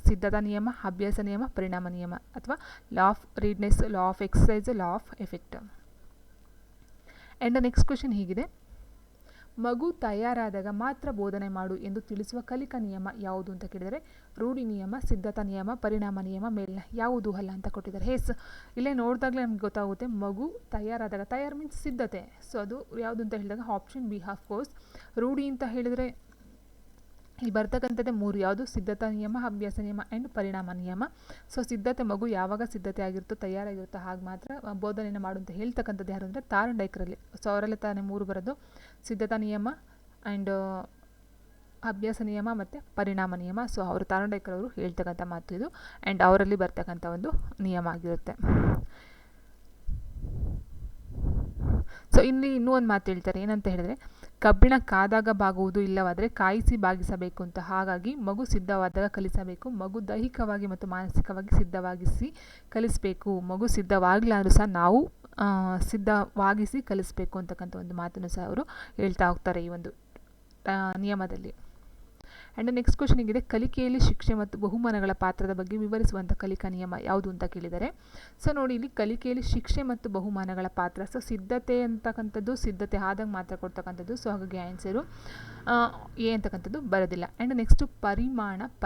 ಸಿದ್ಧತಾ ನಿಯಮ, ಅಭ್ಯಾಸ ನಿಯಮ, ಪರಿಣಾಮ ನಿಯಮ, ಅಥವಾ law of readiness, law of exercise, law of effect. And next question ಹೀಗಿದೆ, ಮಗು ತಯಾರಾದಾಗ ಮಾತ್ರ ಬೋಧನೆ ಮಾಡು ಎಂದು ತಿಳಿಸುವ ಕಲಿಕಾ ನಿಯಮ ಯಾವುದು ಅಂತ ಕೇಳಿದರೆ ರೂಢಿ ನಿಯಮ, ಸಿದ್ಧತಾ ನಿಯಮ, ಪರಿಣಾಮ ನಿಯಮ, ಮೇಲಿನ ಯಾವುದು ಅಲ್ಲ ಅಂತ ಕೊಟ್ಟಿದ್ದಾರೆ. ಇಲ್ಲೇ ನೋಡಿದಾಗಲೇ ನಮ್ಗೆ ಗೊತ್ತಾಗುತ್ತೆ, ಮಗು ತಯಾರಾದಾಗ, ತಯಾರು ಮೀನ್ಸ್ ಸಿದ್ಧತೆ. ಸೊ ಅದು ಯಾವುದು ಅಂತ ಹೇಳಿದಾಗ ಆಪ್ಷನ್ ಬಿ ಆಫ್ ಕೋರ್ಸ್. ರೂಢಿ ಅಂತ ಹೇಳಿದರೆ ಇಲ್ಲಿ ಬರ್ತಕ್ಕಂಥದ್ದೇ 3 ಯಾವುದು, ಸಿದ್ಧತಾ ನಿಯಮ, ಅಭ್ಯಾಸ ನಿಯಮ ಆ್ಯಂಡ್ ಪರಿಣಾಮ ನಿಯಮ. ಸೊ ಸಿದ್ಧತೆ, ಮಗು ಯಾವಾಗ ಸಿದ್ಧತೆ ಆಗಿರುತ್ತೋ, ತಯಾರಾಗಿರುತ್ತೋ ಹಾಗೆ ಮಾತ್ರ ಬೋಧನೆಯನ್ನು ಮಾಡು ಅಂತ ಹೇಳ್ತಕ್ಕಂಥದ್ದು ಯಾರು ಅಂದರೆ ಥಾರ್ನ್ಡೈಕ್ರಲ್ಲಿ. ಸೊ ಅವರಲ್ಲಿ ತಾನೇ 3 ಬರೋದು, ಸಿದ್ಧತಾ ನಿಯಮ ಆ್ಯಂಡ್ ಅಭ್ಯಾಸ ನಿಯಮ ಮತ್ತು ಪರಿಣಾಮ ನಿಯಮ. ಸೊ ಅವರು ಥಾರ್ನ್ಡೈಕ್ರವರು ಹೇಳ್ತಕ್ಕಂಥ ಮಾತು ಇದು, ಆ್ಯಂಡ್ ಅವರಲ್ಲಿ ಬರ್ತಕ್ಕಂಥ ಒಂದು ನಿಯಮ ಆಗಿರುತ್ತೆ. ಸೊ ಇಲ್ಲಿ ಇನ್ನೂ ಒಂದು ಮಾತು ಹೇಳ್ತಾರೆ, ಏನಂತ ಹೇಳಿದ್ರೆ, ಕಬ್ಬಿಣ ಕಾದಾಗ ಬಾಗುವುದು, ಇಲ್ಲವಾದರೆ ಕಾಯಿಸಿ ಬಾಗಿಸಬೇಕು ಅಂತ. ಹಾಗಾಗಿ ಮಗು ಸಿದ್ಧವಾದಾಗ ಕಲಿಸಬೇಕು, ಮಗು ದೈಹಿಕವಾಗಿ ಮತ್ತು ಮಾನಸಿಕವಾಗಿ ಸಿದ್ಧವಾಗಿಸಿ ಕಲಿಸಬೇಕು. ಮಗು ಸಿದ್ಧವಾಗಲಾದರೂ ಸಹ ನಾವು ಸಿದ್ಧವಾಗಿಸಿ ಕಲಿಸಬೇಕು ಅಂತಕ್ಕಂಥ ಒಂದು ಮಾತನ್ನು ಸಹ ಅವರು ಹೇಳ್ತಾ ಹೋಗ್ತಾರೆ ಈ ಒಂದು ನಿಯಮದಲ್ಲಿ. ಆ್ಯಂಡ್ ನೆಕ್ಸ್ಟ್ ಕ್ವೆಶನ್ ಹೀಗಿದೆ, ಕಲಿಕೆಯಲ್ಲಿ ಶಿಕ್ಷೆ ಮತ್ತು ಬಹುಮಾನಗಳ ಪಾತ್ರದ ಬಗ್ಗೆ ವಿವರಿಸುವಂಥ ಕಲಿಕಾ ನಿಯಮ ಯಾವುದು ಅಂತ ಕೇಳಿದ್ದಾರೆ. ಸೊ ನೋಡಿ, ಇಲ್ಲಿ ಕಲಿಕೆಯಲ್ಲಿ ಶಿಕ್ಷೆ ಮತ್ತು ಬಹುಮಾನಗಳ ಪಾತ್ರ. ಸೊ ಸಿದ್ಧತೆ ಅಂತಕ್ಕಂಥದ್ದು ಸಿದ್ಧತೆ ಆದಾಗ ಮಾತ್ರ ಕೊಡ್ತಕ್ಕಂಥದ್ದು. ಸೊ ಹಾಗಾಗಿ ಆನ್ಸರು ಎ ಅಂತಕ್ಕಂಥದ್ದು ಬರೋದಿಲ್ಲ. ಆ್ಯಂಡ್ ನೆಕ್ಸ್ಟು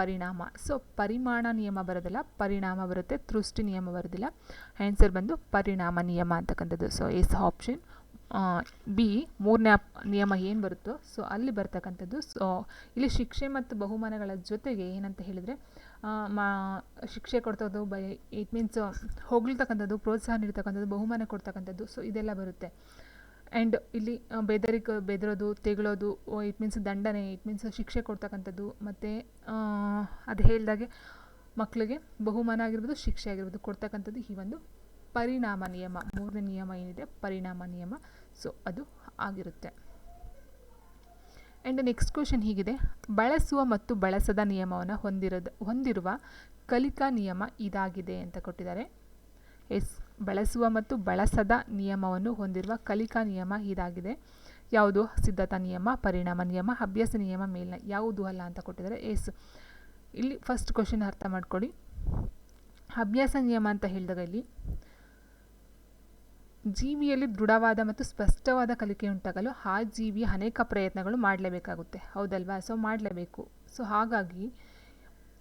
ಪರಿಣಾಮ. ಸೊ ಪರಿಮಾಣ ನಿಯಮ ಬರೋದಿಲ್ಲ, ಪರಿಣಾಮ ಬರುತ್ತೆ, ದೃಷ್ಟಿ ನಿಯಮ ಬರೋದಿಲ್ಲ. ಆನ್ಸರ್ ಬಂದು ಪರಿಣಾಮ ನಿಯಮ ಅಂತಕ್ಕಂಥದ್ದು. ಸೊ ಎಸ್ ಆಪ್ಷನ್ ಬಿ 3ನೇ ನಿಯಮ ಏನು ಬರುತ್ತೋ ಸೊ ಅಲ್ಲಿ ಬರ್ತಕ್ಕಂಥದ್ದು. ಸೊ ಇಲ್ಲಿ ಶಿಕ್ಷೆ ಮತ್ತು ಬಹುಮಾನಗಳ ಜೊತೆಗೆ ಏನಂತ ಹೇಳಿದರೆ, ಶಿಕ್ಷೆ ಕೊಡ್ತದ್ದು, ಇಟ್ ಮೀನ್ಸ್ ಹೊಗಳ್ತಕ್ಕಂಥದ್ದು, ಪ್ರೋತ್ಸಾಹ ನೀಡ್ತಕ್ಕಂಥದ್ದು, ಬಹುಮಾನ ಕೊಡ್ತಕ್ಕಂಥದ್ದು. ಸೊ ಇದೆಲ್ಲ ಬರುತ್ತೆ. ಆ್ಯಂಡ್ ಇಲ್ಲಿ ಬೆದರೋದು, ತೆಗಳೋದು, ಇಟ್ ಮೀನ್ಸ್ ದಂಡನೆ, ಇಟ್ ಮೀನ್ಸ್ ಶಿಕ್ಷೆ ಕೊಡ್ತಕ್ಕಂಥದ್ದು, ಮತ್ತು ಅದು ಹೇಳಿದಾಗೆ ಮಕ್ಕಳಿಗೆ ಬಹುಮಾನ ಆಗಿರ್ಬೋದು, ಶಿಕ್ಷೆ ಆಗಿರ್ಬೋದು ಕೊಡ್ತಕ್ಕಂಥದ್ದು ಈ ಒಂದು ಪರಿಣಾಮ ನಿಯಮ. 3ನೇ ನಿಯಮ ಏನಿದೆ ಪರಿಣಾಮ ನಿಯಮ. ಸೊ ಅದು ಆಗಿರುತ್ತೆ. ಆ್ಯಂಡ್ ನೆಕ್ಸ್ಟ್ ಕ್ವೆಶನ್ ಹೀಗಿದೆ, ಬಳಸುವ ಮತ್ತು ಬಳಸದ ನಿಯಮವನ್ನು ಹೊಂದಿರುವ ಕಲಿಕಾ ನಿಯಮ ಇದಾಗಿದೆ ಅಂತ ಕೊಟ್ಟಿದ್ದಾರೆ. ಬಳಸುವ ಮತ್ತು ಬಳಸದ ನಿಯಮವನ್ನು ಹೊಂದಿರುವ ಕಲಿಕಾ ನಿಯಮ ಇದಾಗಿದೆ. ಯಾವುದು? ಸಿದ್ಧತಾ ನಿಯಮ, ಪರಿಣಾಮ ನಿಯಮ, ಅಭ್ಯಾಸ ನಿಯಮ, ಮೇಲಿನ ಯಾವುದು ಅಲ್ಲ ಅಂತ ಕೊಟ್ಟಿದ್ದಾರೆ. ಇಲ್ಲಿ ಫಸ್ಟ್ ಕ್ವೆಶನ್ ಅರ್ಥ ಮಾಡ್ಕೊಳ್ಳಿ. ಅಭ್ಯಾಸ ನಿಯಮ ಅಂತ ಹೇಳಿದಾಗ ಇಲ್ಲಿ ಜೀವಿಯಲ್ಲಿ ದೃಢವಾದ ಮತ್ತು ಸ್ಪಷ್ಟವಾದ ಕಲಿಕೆ ಉಂಟಾಗಲು ಆ ಜೀವಿಯ ಅನೇಕ ಪ್ರಯತ್ನಗಳು ಮಾಡಲೇಬೇಕಾಗುತ್ತೆ, ಹೌದಲ್ವಾ? ಸೊ ಮಾಡಲೇಬೇಕು. ಸೊ ಹಾಗಾಗಿ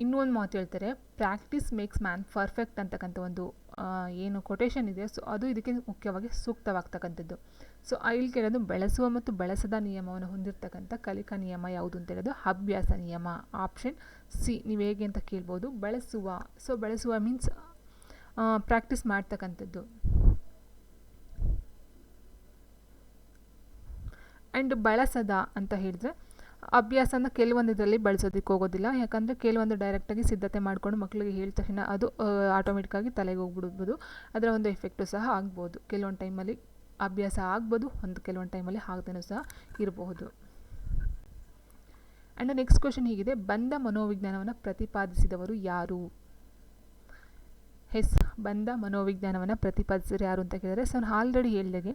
ಇನ್ನೂ ಒಂದು ಮಾತು ಹೇಳ್ತಾರೆ, ಪ್ರಾಕ್ಟೀಸ್ ಮೇಕ್ಸ್ ಮ್ಯಾನ್ ಪರ್ಫೆಕ್ಟ್ ಅಂತಕ್ಕಂಥ ಒಂದು ಏನು ಕೊಟೇಶನ್ ಇದೆ. ಸೊ ಅದು ಇದಕ್ಕೆ ಮುಖ್ಯವಾಗಿ ಸೂಕ್ತವಾಗ್ತಕ್ಕಂಥದ್ದು. ಸೊ ಇಲ್ಲಿ ಕೇಳೋದು ಬಳಸುವ ಮತ್ತು ಬಳಸದ ನಿಯಮವನ್ನು ಹೊಂದಿರತಕ್ಕಂಥ ಕಲಿಕಾ ನಿಯಮ ಯಾವುದು ಅಂತ ಹೇಳೋದು ಅಭ್ಯಾಸ ನಿಯಮ. Option C. ನೀವು ಹೇಗೆ ಅಂತ ಕೇಳ್ಬೋದು, ಬಳಸುವ. ಸೊ ಬಳಸುವ ಮೀನ್ಸ್ ಪ್ರಾಕ್ಟೀಸ್ ಮಾಡ್ತಕ್ಕಂಥದ್ದು. ಆ್ಯಂಡ್ ಬಳಸದ ಅಂತ ಹೇಳಿದ್ರೆ ಅಭ್ಯಾಸನ ಕೆಲವೊಂದು ಇದರಲ್ಲಿ ಬಳಸೋದಕ್ಕೆ ಹೋಗೋದಿಲ್ಲ. ಯಾಕಂದರೆ ಕೆಲವೊಂದು ಡೈರೆಕ್ಟಾಗಿ ಸಿದ್ಧತೆ ಮಾಡಿಕೊಂಡು ಮಕ್ಕಳಿಗೆ ಹೇಳಿದ ತಕ್ಷಣ ಅದು ಆಟೋಮೆಟಿಕ್ಕಾಗಿ ತಲೆಗೆ ಹೋಗ್ಬಿಡ್ಬೋದು. ಅದರ ಒಂದು ಎಫೆಕ್ಟು ಸಹ ಆಗ್ಬೋದು. ಕೆಲವೊಂದು ಟೈಮಲ್ಲಿ ಅಭ್ಯಾಸ ಆಗ್ಬೋದು, ಕೆಲವೊಂದು ಟೈಮಲ್ಲಿ ಆಗದೇನೂ ಸಹ ಇರಬಹುದು. ಆ್ಯಂಡ್ ನೆಕ್ಸ್ಟ್ ಕ್ವೆಶನ್ ಹೀಗಿದೆ, ಬಂಧ ಮನೋವಿಜ್ಞಾನವನ್ನು ಪ್ರತಿಪಾದಿಸಿದವರು ಯಾರು? ಬಂಧ ಮನೋವಿಜ್ಞಾನವನ್ನು ಪ್ರತಿಪಾದಿಸಿದರೆ ಯಾರು ಅಂತ ಕೇಳಿದರೆ, ಸೊ ನಾನು ಆಲ್ರೆಡಿ ಹೇಳಿದಾಗೆ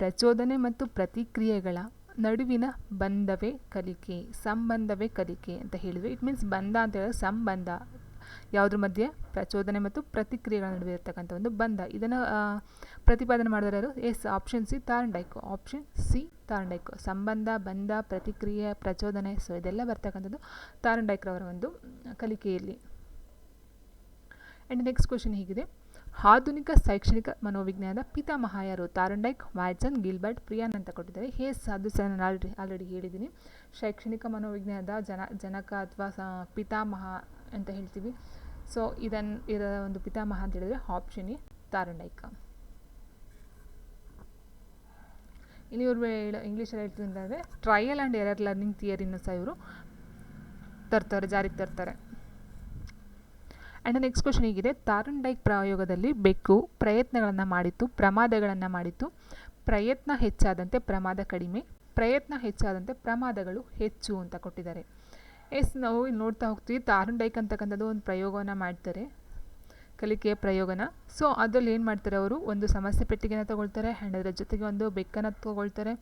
ಪ್ರಚೋದನೆ ಮತ್ತು ಪ್ರತಿಕ್ರಿಯೆಗಳ ನಡುವಿನ ಬಂಧವೇ ಕಲಿಕೆ, ಸಂಬಂಧವೇ ಕಲಿಕೆ ಅಂತ ಹೇಳಿದ್ವಿ. ಇಟ್ ಮೀನ್ಸ್ ಬಂಧ ಅಂತ ಹೇಳಿದ್ರೆ ಸಂಬಂಧ, ಯಾವುದ್ರ ಮಧ್ಯೆ? ಪ್ರಚೋದನೆ ಮತ್ತು ಪ್ರತಿಕ್ರಿಯೆಗಳ ನಡುವೆ ಇರತಕ್ಕಂಥ ಒಂದು ಬಂಧ. ಇದನ್ನು ಪ್ರತಿಪಾದನೆ ಮಾಡಿದ್ರೆ ಯಾರು? Option C Thorndike. Option C Thorndike. ಸಂಬಂಧ, ಬಂಧ, ಪ್ರತಿಕ್ರಿಯೆ, ಪ್ರಚೋದನೆ, ಸೊ ಇದೆಲ್ಲ ಬರ್ತಕ್ಕಂಥದ್ದು ಥಾರ್ನ್ಡೈಕ್ರವರ ಒಂದು ಕಲಿಕೆಯಲ್ಲಿ. ಆ್ಯಂಡ್ ನೆಕ್ಸ್ಟ್ ಕ್ವೆಶನ್ ಹೀಗಿದೆ, ಆಧುನಿಕ ಶೈಕ್ಷಣಿಕ ಮನೋವಿಜ್ಞಾನದ ಪಿತಾಮಹ ಯಾರು? ಥಾರ್ನ್ಡೈಕ್, ವ್ಯಾಟ್ಸನ್, ಗಿಲ್ಬರ್ಟ್, ಪ್ರಿಯಾನ್ ಅಂತ ಕೊಟ್ಟಿದ್ದಾರೆ. ಅದು ಸಹ ನಾನು ಆಲ್ರೆಡಿ ಹೇಳಿದ್ದೀನಿ. ಶೈಕ್ಷಣಿಕ ಮನೋವಿಜ್ಞಾನದ ಜನಕ ಅಥವಾ ಪಿತಾಮಹ ಅಂತ ಹೇಳ್ತೀವಿ. ಸೊ ಇದರ ಒಂದು ಪಿತಾಮಹ ಅಂತ ಹೇಳಿದರೆ ಆಪ್ಷನ್ ಎ ತಾರುಂಡೈಕ. ಇನ್ನು ಇವರು ಇಂಗ್ಲೀಷಲ್ಲಿ ಹೇಳ್ತಿದ್ದಾರೆ ಟ್ರಯಲ್ ಆ್ಯಂಡ್ ಎರರ್ ಲರ್ನಿಂಗ್ ಥಿಯರಿನೂ ಸಹ ಇವರು ಜಾರಿಗೆ ತರ್ತಾರೆ. ಆ್ಯಂಡ್ ನೆಕ್ಸ್ಟ್ ಕ್ವಶನ್ ಹೀಗಿದೆ, ತಾರುಂಡೈಕ್ ಪ್ರಯೋಗದಲ್ಲಿ ಬೆಕ್ಕು ಪ್ರಯತ್ನಗಳನ್ನು ಮಾಡಿತ್ತು, ಪ್ರಮಾದಗಳನ್ನು ಮಾಡಿತ್ತು. ಪ್ರಯತ್ನ ಹೆಚ್ಚಾದಂತೆ ಪ್ರಮಾದ ಕಡಿಮೆ, ಪ್ರಯತ್ನ ಹೆಚ್ಚಾದಂತೆ ಪ್ರಮಾದಗಳು ಹೆಚ್ಚು ಅಂತ ಕೊಟ್ಟಿದ್ದಾರೆ. ನಾವು ಇಲ್ಲಿ ನೋಡ್ತಾ ಹೋಗ್ತೀವಿ, ತಾರುಂಡೈಕ್ ಅಂತಕ್ಕಂಥದ್ದು ಒಂದು ಪ್ರಯೋಗವನ್ನು ಮಾಡ್ತಾರೆ, ಕಲಿಕೆಯ ಪ್ರಯೋಗನ. ಸೊ ಅದರಲ್ಲಿ ಏನು ಮಾಡ್ತಾರೆ, ಅವರು ಒಂದು ಸಮಸ್ಯೆ ಪೆಟ್ಟಿಗೆನ ತೊಗೊಳ್ತಾರೆ ಆ್ಯಂಡ್ ಅದರ ಜೊತೆಗೆ ಒಂದು ಬೆಕ್ಕನ್ನು ತೊಗೊಳ್ತಾರೆ.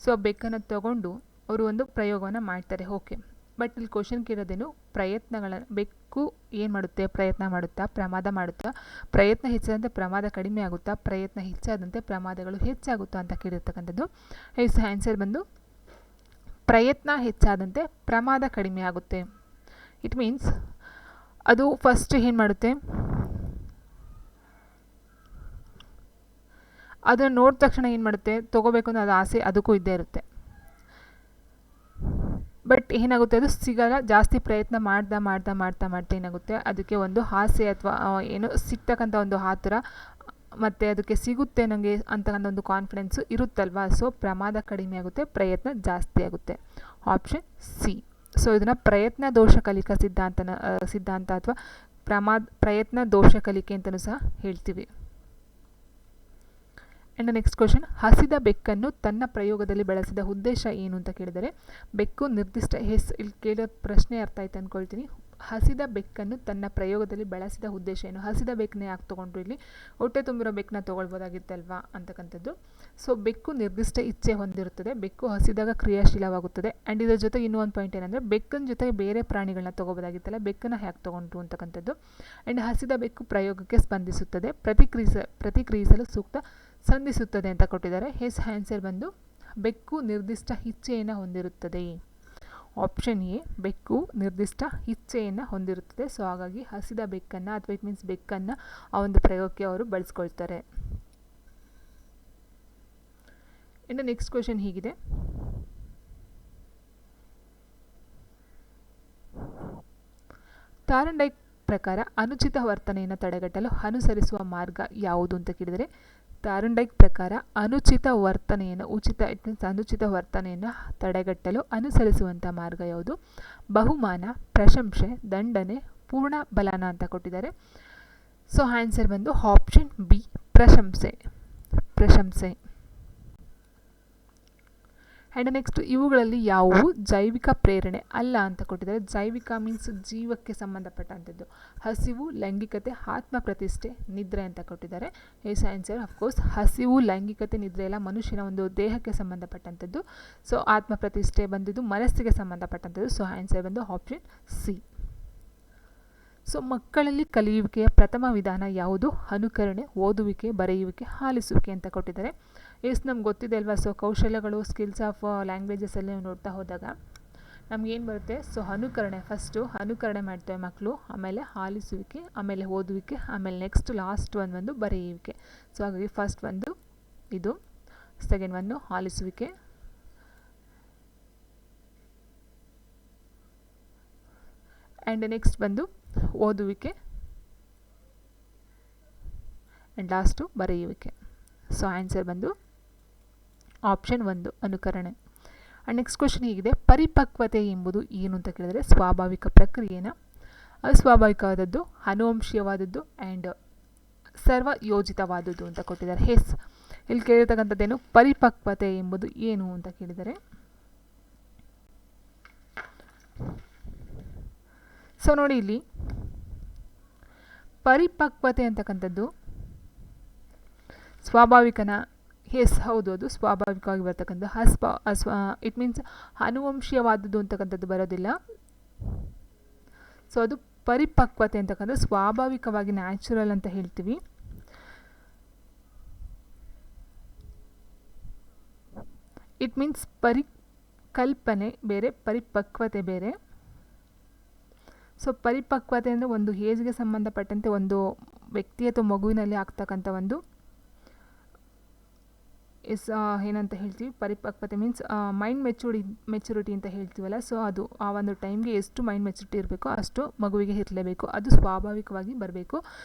ಸೊ ಬೆಕ್ಕನ್ನು ತೊಗೊಂಡು ಅವರು ಒಂದು ಪ್ರಯೋಗವನ್ನು ಮಾಡ್ತಾರೆ. ಓಕೆ, ಬಟ್ ಇಲ್ಲಿ ಕ್ವಶನ್ ಕೇಳೋದೇನು, ಬೆಕ್ಕು ಏನು ಮಾಡುತ್ತೆ, ಪ್ರಯತ್ನ ಮಾಡುತ್ತಾ, ಪ್ರಮಾದ ಮಾಡುತ್ತಾ, ಪ್ರಯತ್ನ ಹೆಚ್ಚಾದಂತೆ ಪ್ರಮಾದ ಕಡಿಮೆ ಆಗುತ್ತಾ, ಪ್ರಯತ್ನ ಹೆಚ್ಚಾದಂತೆ ಪ್ರಮಾದಗಳು ಹೆಚ್ಚಾಗುತ್ತಾ ಅಂತ ಕೇಳಿರ್ತಕ್ಕಂಥದ್ದು. ಆನ್ಸರ್ ಬಂದು ಪ್ರಯತ್ನ ಹೆಚ್ಚಾದಂತೆ ಪ್ರಮಾದ ಕಡಿಮೆ ಆಗುತ್ತೆ. ಇಟ್ ಮೀನ್ಸ್ ಅದು ಫಸ್ಟ್ ಏನು ಮಾಡುತ್ತೆ, ಅದನ್ನು ನೋಡಿದ ತಕ್ಷಣ ಏನು ಮಾಡುತ್ತೆ, ತೊಗೋಬೇಕು ಅನ್ನೋ ಅದು ಆಸೆ ಅದಕ್ಕೂ ಇದ್ದೇ ಇರುತ್ತೆ. ಬಟ್ ಏನಾಗುತ್ತೆ, ಅದು ಸಿಗಲ್ಲ. ಜಾಸ್ತಿ ಪ್ರಯತ್ನ ಮಾಡ್ತಾ ಏನಾಗುತ್ತೆ, ಅದಕ್ಕೆ ಒಂದು ಆಸೆ ಅಥವಾ ಏನೋ ಸಿಗ್ತಕ್ಕಂಥ ಒಂದು ಆತುರ ಮತ್ತು ಅದಕ್ಕೆ ಸಿಗುತ್ತೆ ನನಗೆ ಅಂತಕ್ಕಂಥ ಒಂದು ಕಾನ್ಫಿಡೆನ್ಸು ಇರುತ್ತಲ್ವ. ಸೊ ಪ್ರಮಾದ ಕಡಿಮೆ ಆಗುತ್ತೆ, ಪ್ರಯತ್ನ ಜಾಸ್ತಿ ಆಗುತ್ತೆ. Option C. ಸೊ ಇದನ್ನು ಪ್ರಯತ್ನ ದೋಷ ಕಲಿಕಾ ಸಿದ್ಧಾಂತ ಅಥವಾ ಪ್ರಯತ್ನ ದೋಷ ಕಲಿಕೆ ಅಂತಲೂ ಸಹ ಹೇಳ್ತೀವಿ. ಆ್ಯಂಡ್ ನೆಕ್ಸ್ಟ್ ಕ್ವಶನ್, ಹಸಿದ ಬೆಕ್ಕನ್ನು ತನ್ನ ಪ್ರಯೋಗದಲ್ಲಿ ಬಳಸಿದ ಉದ್ದೇಶ ಏನು ಅಂತ ಕೇಳಿದರೆ, ಬೆಕ್ಕು ನಿರ್ದಿಷ್ಟ ಇಲ್ಲಿ ಕೇಳೋ ಪ್ರಶ್ನೆ ಅರ್ಥ ಆಯ್ತು ಅಂದ್ಕೊಳ್ತೀನಿ. ಹಸಿದ ಬೆಕ್ಕನ್ನು ತನ್ನ ಪ್ರಯೋಗದಲ್ಲಿ ಬಳಸಿದ ಉದ್ದೇಶ ಏನು? ಹಸಿದ ಬೆಕ್ಕನ್ನ ಯಾಕೆ ತೊಗೊಂಡ್ರು, ಇಲ್ಲಿ ಹೊಟ್ಟೆ ತುಂಬಿರೋ ಬೆಕ್ಕನ್ನ ತೊಗೊಳ್ಬೋದಾಗಿತ್ತಲ್ವಾ ಅಂತಕ್ಕಂಥದ್ದು. ಸೊ ಬೆಕ್ಕು ನಿರ್ದಿಷ್ಟ ಇಚ್ಛೆ ಹೊಂದಿರುತ್ತದೆ, ಬೆಕ್ಕು ಹಸಿದಾಗ ಕ್ರಿಯಾಶೀಲವಾಗುತ್ತದೆ. ಆ್ಯಂಡ್ ಇದರ ಜೊತೆಗೆ ಇನ್ನೂ ಒಂದು ಪಾಯಿಂಟ್ ಏನಂದರೆ, ಬೆಕ್ಕನ ಜೊತೆಗೆ ಬೇರೆ ಪ್ರಾಣಿಗಳನ್ನ ತೊಗೋಬೋದಾಗಿತ್ತಲ್ಲ, ಬೆಕ್ಕನ್ನು ಯಾಕೆ ತೊಗೊಂಡ್ರು ಅಂತಕ್ಕಂಥದ್ದು. ಆ್ಯಂಡ್ ಹಸಿದ ಬೆಕ್ಕು ಪ್ರಯೋಗಕ್ಕೆ ಸ್ಪಂದಿಸುತ್ತದೆ, ಪ್ರತಿಕ್ರಿಯಿಸಲು ಸೂಕ್ತ ಸಂಧಿಸುತ್ತದೆ ಅಂತ ಕೊಟ್ಟಿದ್ದಾರೆ. ಆನ್ಸರ್ ಬಂದು ಬೆಕ್ಕು ನಿರ್ದಿಷ್ಟ ಇಚ್ಛೆಯನ್ನು ಹೊಂದಿರುತ್ತದೆ. ಆಪ್ಷನ್ ಎ, ಬೆಕ್ಕು ನಿರ್ದಿಷ್ಟ ಇಚ್ಛೆಯನ್ನು ಹೊಂದಿರುತ್ತದೆ. ಸೊ ಹಾಗಾಗಿ ಹಸಿದ ಬೆಕ್ಕನ್ನು ಅಥವಾ ಇಟ್ ಮೀನ್ಸ್ ಬೆಕ್ಕನ್ನು ಆ ಒಂದು ಪ್ರಯೋಗಕ್ಕೆ ಅವರು ಬಳಸ್ಕೊಳ್ತಾರೆ. ಇನ್ನು ನೆಕ್ಸ್ಟ್ ಕ್ವೆಶನ್ ಹೀಗಿದೆ, ತಾರುಂಡೈಕ್ ಪ್ರಕಾರ ಅನುಚಿತ ವರ್ತನೆಯನ್ನು ತಡೆಗಟ್ಟಲು ಅನುಸರಿಸುವ ಮಾರ್ಗ ಯಾವುದು ಅಂತ ಕೇಳಿದರೆ, ತಾರುಂಡೈಕ್ ಪ್ರಕಾರ ಅನುಚಿತ ವರ್ತನೆಯನ್ನು ತಡೆಗಟ್ಟಲು ಅನುಸರಿಸುವಂಥ ಮಾರ್ಗ ಯಾವುದು? ಬಹುಮಾನ, ಪ್ರಶಂಸೆ, ದಂಡನೆ, ಪೂರ್ಣ ಬಲಾನ ಅಂತ ಕೊಟ್ಟಿದ್ದಾರೆ. ಸೊ ಆನ್ಸರ್ ಬಂದು ಆಪ್ಷನ್ ಬಿ, ಪ್ರಶಂಸೆ. ಆ್ಯಂಡ್ ನೆಕ್ಸ್ಟ್, ಇವುಗಳಲ್ಲಿ ಯಾವುವು ಜೈವಿಕ ಪ್ರೇರಣೆ ಅಲ್ಲ ಅಂತ ಕೊಟ್ಟಿದ್ದಾರೆ. ಜೈವಿಕ ಮೀನ್ಸ್ ಜೀವಕ್ಕೆ ಸಂಬಂಧಪಟ್ಟಂಥದ್ದು. ಹಸಿವು, ಲೈಂಗಿಕತೆ, ಆತ್ಮ ಪ್ರತಿಷ್ಠೆ, ನಿದ್ರೆ ಅಂತ ಕೊಟ್ಟಿದ್ದಾರೆ. ಆನ್ಸರ್ ಅಫ್ಕೋರ್ಸ್ ಹಸಿವು, ಲೈಂಗಿಕತೆ, ನಿದ್ರೆ ಎಲ್ಲ ಮನುಷ್ಯನ ಒಂದು ದೇಹಕ್ಕೆ ಸಂಬಂಧಪಟ್ಟಂಥದ್ದು. ಸೊ ಆತ್ಮ ಪ್ರತಿಷ್ಠೆ ಬಂದಿದ್ದು ಮನಸ್ಸಿಗೆ ಸಂಬಂಧಪಟ್ಟಂಥದ್ದು. ಸೊ ಆನ್ಸರ್ ಬಂದು ಆಪ್ಷನ್ ಸಿ. ಸೊ ಮಕ್ಕಳಲ್ಲಿ ಕಲಿಯುವಿಕೆಯ ಪ್ರಥಮ ವಿಧಾನ ಯಾವುದು? ಅನುಕರಣೆ, ಓದುವಿಕೆ, ಬರೆಯುವಿಕೆ, ಆಲಿಸುವಿಕೆ ಅಂತ ಕೊಟ್ಟಿದ್ದಾರೆ. ನಮ್ಗೆ ಗೊತ್ತಿದೆ ಅಲ್ವಾ. ಸೊ ಕೌಶಲ್ಯಗಳು, ಸ್ಕಿಲ್ಸ್ ಆಫ್ ಲ್ಯಾಂಗ್ವೇಜಸ್ ಎಲ್ಲ ನೋಡ್ತಾ ಹೋದಾಗ ನಮಗೇನು ಬರುತ್ತೆ? ಸೊ ಫಸ್ಟು ಅನುಕರಣೆ ಮಾಡ್ತೇವೆ ಮಕ್ಕಳು, ಆಮೇಲೆ ಆಲಿಸುವಿಕೆ, ಆಮೇಲೆ ಓದುವಿಕೆ, ಆಮೇಲೆ ನೆಕ್ಸ್ಟ್ ಲಾಸ್ಟ್ ಒಂದು ಬರೆಯುವಿಕೆ. ಸೊ ಹಾಗಾಗಿ ಫಸ್ಟ್ ಒಂದು ಇದು, ಸೆಕೆಂಡ್ ಒಂದು ಆಲಿಸುವಿಕೆ, ಆ್ಯಂಡ್ ನೆಕ್ಸ್ಟ್ ಬಂದು ಓದುವಿಕೆ, ಆ್ಯಂಡ್ ಲಾಸ್ಟು ಬರೆಯುವಿಕೆ. ಸೊ ಆನ್ಸರ್ ಬಂದು ಆಪ್ಷನ್ 1 ಅನುಕರಣೆ. ಆ್ಯಂಡ್ ನೆಕ್ಸ್ಟ್ ಕ್ವೆಶನ್ ಹೀಗಿದೆ, ಪರಿಪಕ್ವತೆ ಎಂಬುದು ಏನು ಅಂತ ಕೇಳಿದರೆ, ಸ್ವಾಭಾವಿಕ ಪ್ರಕ್ರಿಯೆನ, ಅಸ್ವಾಭಾವಿಕವಾದದ್ದು, ಅನುವಂಶೀಯವಾದದ್ದು, ಆ್ಯಂಡ್ ಸರ್ವಯೋಜಿತವಾದದ್ದು ಅಂತ ಕೊಟ್ಟಿದ್ದಾರೆ. ಇಲ್ಲಿ ಕೇಳಿರ್ತಕ್ಕಂಥದ್ದೇನು? ಪರಿಪಕ್ವತೆ ಎಂಬುದು ಏನು ಅಂತ ಕೇಳಿದರೆ, ಸೊ ನೋಡಿ ಇಲ್ಲಿ ಪರಿಪಕ್ವತೆ ಅಂತಕ್ಕಂಥದ್ದು ಸ್ವಾಭಾವಿಕನ? ಹೌದು, ಅದು ಸ್ವಾಭಾವಿಕವಾಗಿ ಬರ್ತಕ್ಕಂಥ. ಇಟ್ ಮೀನ್ಸ್ ಅನುವಂಶೀಯವಾದದ್ದು ಅಂತಕ್ಕಂಥದ್ದು ಬರೋದಿಲ್ಲ. ಸೊ ಅದು ಪರಿಪಕ್ವತೆ ಅಂತಕ್ಕಂಥ ಸ್ವಾಭಾವಿಕವಾಗಿ ನ್ಯಾಚುರಲ್ ಅಂತ ಹೇಳ್ತೀವಿ. ಇಟ್ ಮೀನ್ಸ್ ಪರಿಕಲ್ಪನೆ ಬೇರೆ, ಪರಿಪಕ್ವತೆ ಬೇರೆ. ಸೊ ಪರಿಪಕ್ವತೆ ಅಂದರೆ ಒಂದು ಏಜ್ಗೆ ಸಂಬಂಧಪಟ್ಟಂತೆ ಒಂದು ವ್ಯಕ್ತಿ ಅಥವಾ ಮಗುವಿನಲ್ಲಿ ಆಗ್ತಕ್ಕಂಥ ಒಂದು ಎಸ್ ಏನಂತ ಹೇಳ್ತೀವಿ, ಪರಿಪಕ್ವತೆ ಮೀನ್ಸ್ ಮೈಂಡ್ ಮೆಚುರಿಟಿ ಅಂತ ಹೇಳ್ತೀವಲ್ಲ, ಸೊ ಅದು ಆ ಒಂದು ಟೈಮ್ಗೆ ಎಷ್ಟು ಮೈಂಡ್ ಮೆಚುರಿಟಿ ಇರಬೇಕೋ ಅಷ್ಟು ಮಗುವಿಗೆ ಇರಲೇಬೇಕು, ಅದು ಸ್ವಾಭಾವಿಕವಾಗಿ ಬರಬೇಕು.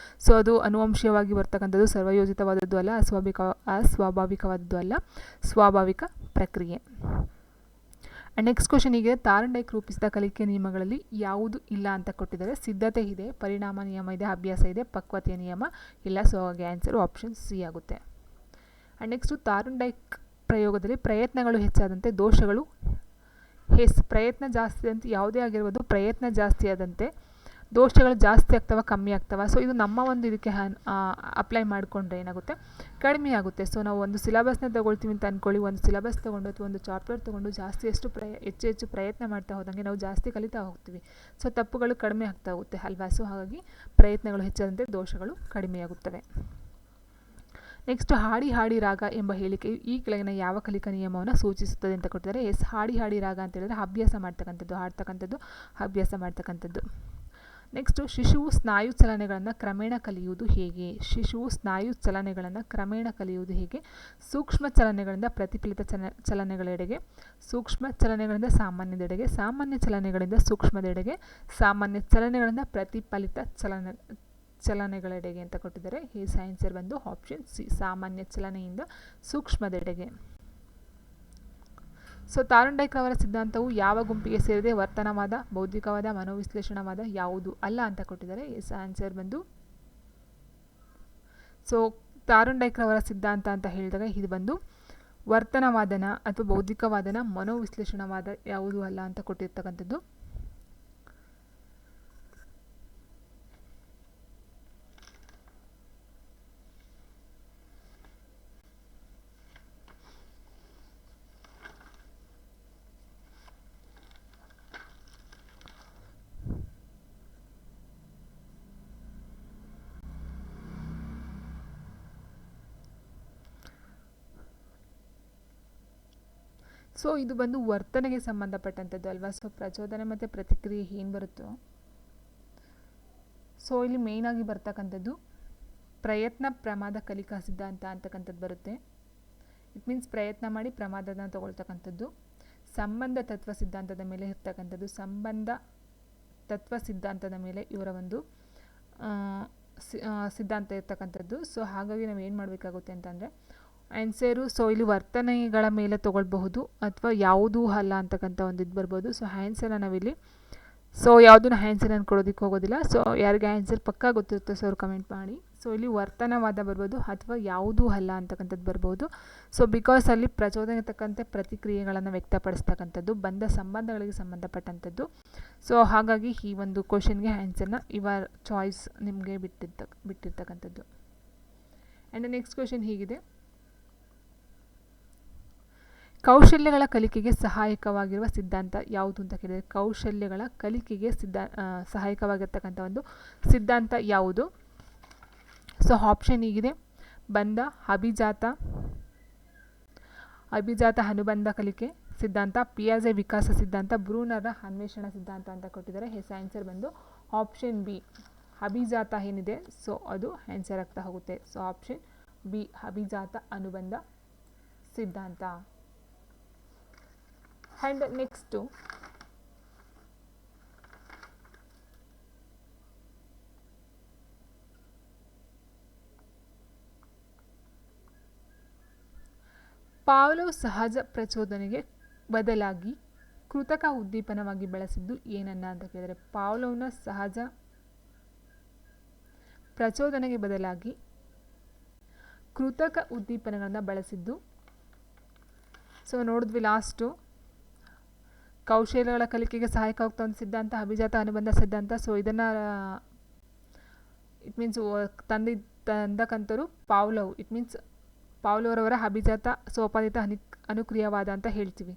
ಸೊ ಅದು ಅನುವಂಶೀಯವಾಗಿ ಬರ್ತಕ್ಕಂಥದ್ದು, ಸರ್ವಯೋಜಿತವಾದದ್ದು ಅಲ್ಲ, ಅಸ್ವಾಭಾವಿಕವಾದದ್ದು ಅಲ್ಲ, ಸ್ವಾಭಾವಿಕ ಪ್ರಕ್ರಿಯೆ. ಆ್ಯಂಡ್ ನೆಕ್ಸ್ಟ್ ಕ್ವಶನ್ ಹೀಗೆ, ತಾರನ್ಡೈಕ್ ರೂಪಿಸಿದ ಕಲಿಕೆ ನಿಯಮಗಳಲ್ಲಿ ಯಾವುದು ಇಲ್ಲ ಅಂತ ಕೊಟ್ಟಿದ್ದಾರೆ. ಸಿದ್ಧತೆ ಇದೆ, ಪರಿಣಾಮ ನಿಯಮ ಇದೆ, ಅಭ್ಯಾಸ ಇದೆ, ಪಕ್ವತೆಯ ನಿಯಮ ಇಲ್ಲ. ಸೊ ಹಾಗೆ ಆನ್ಸರ್ ಆಪ್ಷನ್ ಸಿ ಆಗುತ್ತೆ. ಆ್ಯಂಡ್ ನೆಕ್ಸ್ಟು, ತಾರನ್ಡೈಕ್ ಪ್ರಯೋಗದಲ್ಲಿ ಪ್ರಯತ್ನಗಳು ಹೆಚ್ಚಾದಂತೆ ದೋಷಗಳು ಪ್ರಯತ್ನ ಜಾಸ್ತಿ ಅಂತ ಯಾವುದೇ ಆಗಿರ್ಬೋದು, ಪ್ರಯತ್ನ ಜಾಸ್ತಿ ಆದಂತೆ ದೋಷಗಳು ಜಾಸ್ತಿ ಆಗ್ತವೆ ಕಮ್ಮಿ ಆಗ್ತವೆ. ಸೊ ಇದು ನಮ್ಮ ಒಂದು ಇದಕ್ಕೆ ಅಪ್ಲೈ ಮಾಡಿಕೊಂಡ್ರೆ ಏನಾಗುತ್ತೆ, ಕಡಿಮೆ ಆಗುತ್ತೆ. ಸೊ ನಾವು ಒಂದು ಸಿಲೆಬಸ್ನ ತೊಗೊಳ್ತೀವಿ ಅಂತ ಅಂದ್ಕೊಳ್ಳಿ, ಒಂದು ಸಿಲೆಬಸ್ ತೊಗೊಂಡು ಅಥವಾ ಒಂದು ಚಾಪ್ಟರ್ ತೊಗೊಂಡು ಜಾಸ್ತಿ ಹೆಚ್ಚು ಪ್ರಯತ್ನ ಮಾಡ್ತಾ ಹೋದಂಗೆ ನಾವು ಜಾಸ್ತಿ ಕಲಿತಾ ಹೋಗ್ತೀವಿ. ಸೊ ತಪ್ಪುಗಳು ಕಡಿಮೆ ಆಗ್ತಾ ಹೋಗುತ್ತೆ ಅಲ್ವಾ. ಸೊ ಹಾಗಾಗಿ ಪ್ರಯತ್ನಗಳು ಹೆಚ್ಚಾದಂತೆ ದೋಷಗಳು ಕಡಿಮೆಯಾಗುತ್ತವೆ. ನೆಕ್ಸ್ಟ್, ಹಾಡಿ ಹಾಡಿ ರಾಗ ಎಂಬ ಹೇಳಿಕೆಯು ಈ ಕೆಳಗಿನ ಯಾವ ಕಲಿಕಾ ನಿಯಮವನ್ನು ಸೂಚಿಸುತ್ತದೆ ಅಂತ ಕೊಟ್ಟಿದ್ದಾರೆ. ಹಾಡಿ ಹಾಡಿ ರಾಗ ಅಂತ ಹೇಳಿದ್ರೆ ಅಭ್ಯಾಸ ಮಾಡ್ತಕ್ಕಂಥದ್ದು, ಹಾಡ್ತಕ್ಕಂಥದ್ದು, ಅಭ್ಯಾಸ ಮಾಡ್ತಕ್ಕಂಥದ್ದು. ನೆಕ್ಸ್ಟು, ಶಿಶುವು ಸ್ನಾಯು ಚಲನೆಗಳನ್ನು ಕ್ರಮೇಣ ಕಲಿಯುವುದು ಹೇಗೆ? ಶಿಶುವು ಸ್ನಾಯು ಚಲನೆಗಳನ್ನು ಕ್ರಮೇಣ ಕಲಿಯುವುದು ಹೇಗೆ? ಸೂಕ್ಷ್ಮ ಚಲನೆಗಳಿಂದ ಪ್ರತಿಫಲಿತ ಚಲನೆಗಳೆಡೆಗೆ, ಸೂಕ್ಷ್ಮ ಚಲನೆಗಳಿಂದ ಸಾಮಾನ್ಯದೆಡೆಗೆ, ಸಾಮಾನ್ಯ ಚಲನೆಗಳಿಂದ ಸೂಕ್ಷ್ಮದೆಡೆಗೆ, ಸಾಮಾನ್ಯ ಚಲನೆಗಳಿಂದ ಪ್ರತಿಫಲಿತ ಚಲನೆಗಳೆಡೆಗೆ ಅಂತ ಕೊಟ್ಟಿದ್ದಾರೆ. ಈ ಆನ್ಸರ್ ಬಂದು ಆಪ್ಷನ್ ಸಿ, ಸಾಮಾನ್ಯ ಚಲನೆಯಿಂದ ಸೂಕ್ಷ್ಮದೆಡೆಗೆ. ಸೊ ತಾರನ್ಡೈಕ್ ಅವರ ಸಿದ್ಧಾಂತವು ಯಾವ ಗುಂಪಿಗೆ ಸೇರಿದೆ? ವರ್ತನವಾದ, ಬೌದ್ಧಿಕವಾದ, ಮನೋವಿಶ್ಲೇಷಣವಾದ, ಯಾವುದು ಅಲ್ಲ ಅಂತ ಕೊಟ್ಟಿದ್ದಾರೆ. ಎಸ್ ಆನ್ಸರ್ ಬಂದು, ಸೊ ತಾರನ್ಡೈಕ್ ಅವರ ಸಿದ್ಧಾಂತ ಅಂತ ಹೇಳಿದಾಗ ಇದು ಬಂದು ವರ್ತನವಾದನ ಅಥವಾ ಬೌದ್ಧಿಕವಾದನ, ಮನೋವಿಶ್ಲೇಷಣವಾದ ಯಾವುದು ಅಲ್ಲ ಅಂತ ಕೊಟ್ಟಿರ್ತಕ್ಕಂಥದ್ದು. ಸೊ ಇದು ಬಂದು ವರ್ತನೆಗೆ ಸಂಬಂಧಪಟ್ಟಂಥದ್ದು ಅಲ್ವಾ. ಸೊ ಪ್ರಚೋದನೆ ಮತ್ತು ಪ್ರತಿಕ್ರಿಯೆ ಏನು ಬರುತ್ತೋ, ಸೊ ಇಲ್ಲಿ ಮೇಯ್ನಾಗಿ ಬರ್ತಕ್ಕಂಥದ್ದು ಪ್ರಯತ್ನ ಪ್ರಮಾದ ಕಲಿಕಾ ಸಿದ್ಧಾಂತ ಅಂತಕ್ಕಂಥದ್ದು ಬರುತ್ತೆ. ಇಟ್ ಮೀನ್ಸ್ ಪ್ರಯತ್ನ ಮಾಡಿ ಪ್ರಮಾದನ ತಗೊಳ್ತಕ್ಕಂಥದ್ದು. ಸಂಬಂಧ ತತ್ವ ಸಿದ್ಧಾಂತದ ಮೇಲೆ ಇರ್ತಕ್ಕಂಥದ್ದು, ಸಂಬಂಧ ತತ್ವ ಸಿದ್ಧಾಂತದ ಮೇಲೆ ಇವರ ಒಂದು ಸಿದ್ಧಾಂತ ಇರ್ತಕ್ಕಂಥದ್ದು. ಸೊ ಹಾಗಾಗಿ ನಾವು ಏನು ಮಾಡಬೇಕಾಗುತ್ತೆ ಅಂತಂದರೆ ಆನ್ಸರು, ಸೊ ಇಲ್ಲಿ ವರ್ತನೆಗಳ ಮೇಲೆ ತೊಗೊಳ್ಬಹುದು ಅಥವಾ ಯಾವುದೂ ಅಲ್ಲ ಅಂತಕ್ಕಂಥ ಒಂದು ಇದು ಬರ್ಬೋದು. ಸೊ ಆನ್ಸರ್ನ ನಾವಿಲ್ಲಿ ಯಾವುದನ್ನು ಆನ್ಸರನ್ನು ಕೊಡೋದಕ್ಕೆ ಹೋಗೋದಿಲ್ಲ. ಸೊ ಯಾರಿಗೆ ಆನ್ಸರ್ ಪಕ್ಕಾ ಗೊತ್ತಿರುತ್ತೆ ಸೊ ಅವ್ರು ಕಮೆಂಟ್ ಮಾಡಿ. ಸೊ ಇಲ್ಲಿ ವರ್ತನವಾದ ಬರ್ಬೋದು ಅಥವಾ ಯಾವುದೂ ಅಲ್ಲ ಅಂತಕ್ಕಂಥದ್ದು ಬರ್ಬೋದು. ಸೊ ಬಿಕಾಸ್ ಅಲ್ಲಿ ಪ್ರಚೋದನೆ ತಕ್ಕಂತೆ ಪ್ರತಿಕ್ರಿಯೆಗಳನ್ನು ವ್ಯಕ್ತಪಡಿಸ್ತಕ್ಕಂಥದ್ದು, ಬಂದ ಸಂಬಂಧಗಳಿಗೆ ಸಂಬಂಧಪಟ್ಟಂಥದ್ದು. ಸೊ ಹಾಗಾಗಿ ಈ ಒಂದು ಕ್ವಶನ್ಗೆ ಆನ್ಸರ್ನ ಯುವರ್ ಚಾಯ್ಸ್ ನಿಮಗೆ ಬಿಟ್ಟಿರ್ತಕ್ಕಂಥದ್ದು. ಆ್ಯಂಡ್ ನೆಕ್ಸ್ಟ್ ಕ್ವಶನ್ ಹೀಗಿದೆ, ಕೌಶಲ್ಯಗಳ ಕಲಿಕೆಗೆ ಸಹಾಯಕವಾಗಿರುವ ಸಿದ್ಧಾಂತ ಯಾವುದು ಅಂತ ಕೇಳಿದರೆ, ಕೌಶಲ್ಯಗಳ ಕಲಿಕೆಗೆ ಸಹಾಯಕವಾಗಿರ್ತಕ್ಕಂಥ ಒಂದು ಸಿದ್ಧಾಂತ ಯಾವುದು? ಸೊ ಆಪ್ಷನ್ ಹೀಗಿದೆ, ಬಂಧ, ಅಭಿಜಾತ ಅನುಬಂಧ ಕಲಿಕೆ ಸಿದ್ಧಾಂತ, ಪಿಯಾಜೆ ವಿಕಾಸ ಸಿದ್ಧಾಂತ, ಬ್ರೂನರ ಅನ್ವೇಷಣಾ ಸಿದ್ಧಾಂತ ಅಂತ ಕೊಟ್ಟಿದ್ದಾರೆ. ಎಸ್ ಆನ್ಸರ್ ಬಂದು ಆಪ್ಷನ್ ಬಿ, ಅಭಿಜಾತ ಏನಿದೆ ಸೊ ಅದು ಆನ್ಸರ್ ಆಗ್ತಾ ಹೋಗುತ್ತೆ. ಸೊ ಆಪ್ಷನ್ ಬಿ, ಅಭಿಜಾತ ಅನುಬಂಧ ಸಿದ್ಧಾಂತ. ಆ್ಯಂಡ್ ನೆಕ್ಸ್ಟು, ಪಾವ್ಲೋವ್ ಸಹಜ ಪ್ರಚೋದನೆಗೆ ಬದಲಾಗಿ ಕೃತಕ ಉದ್ದೀಪನವಾಗಿ ಬಳಸಿದ್ದು ಏನನ್ನ ಅಂತ ಕೇಳಿದರೆ, ಪಾವ್ಲೋವ್ನ ಸಹಜ ಪ್ರಚೋದನೆಗೆ ಬದಲಾಗಿ ಕೃತಕ ಉದ್ದೀಪನಗಳನ್ನು ಬಳಸಿದ್ದು. ಸೊ ನೋಡಿದ್ವಿ ಲಾಸ್ಟು, ಕೌಶಲ್ಯಗಳ ಕಲಿಕೆಗೆ ಸಹಾಯಕವಾಗ್ತಾ ಒಂದು ಸಿದ್ಧಾಂತ ಅಭಿಜಾತ ಅನುಬಂಧ ಸಿದ್ಧಾಂತ. ಸೊ ಇದನ್ನು it means ತಂದಕಂತರು Pavlov, it means ಪಾವ್ಲೋವ್ರವರ ಅಭಿಜಾತ ಸೋಪಾದಿತ ಅನುಕ್ರಿಯವಾದ ಅಂತ ಹೇಳ್ತೀವಿ.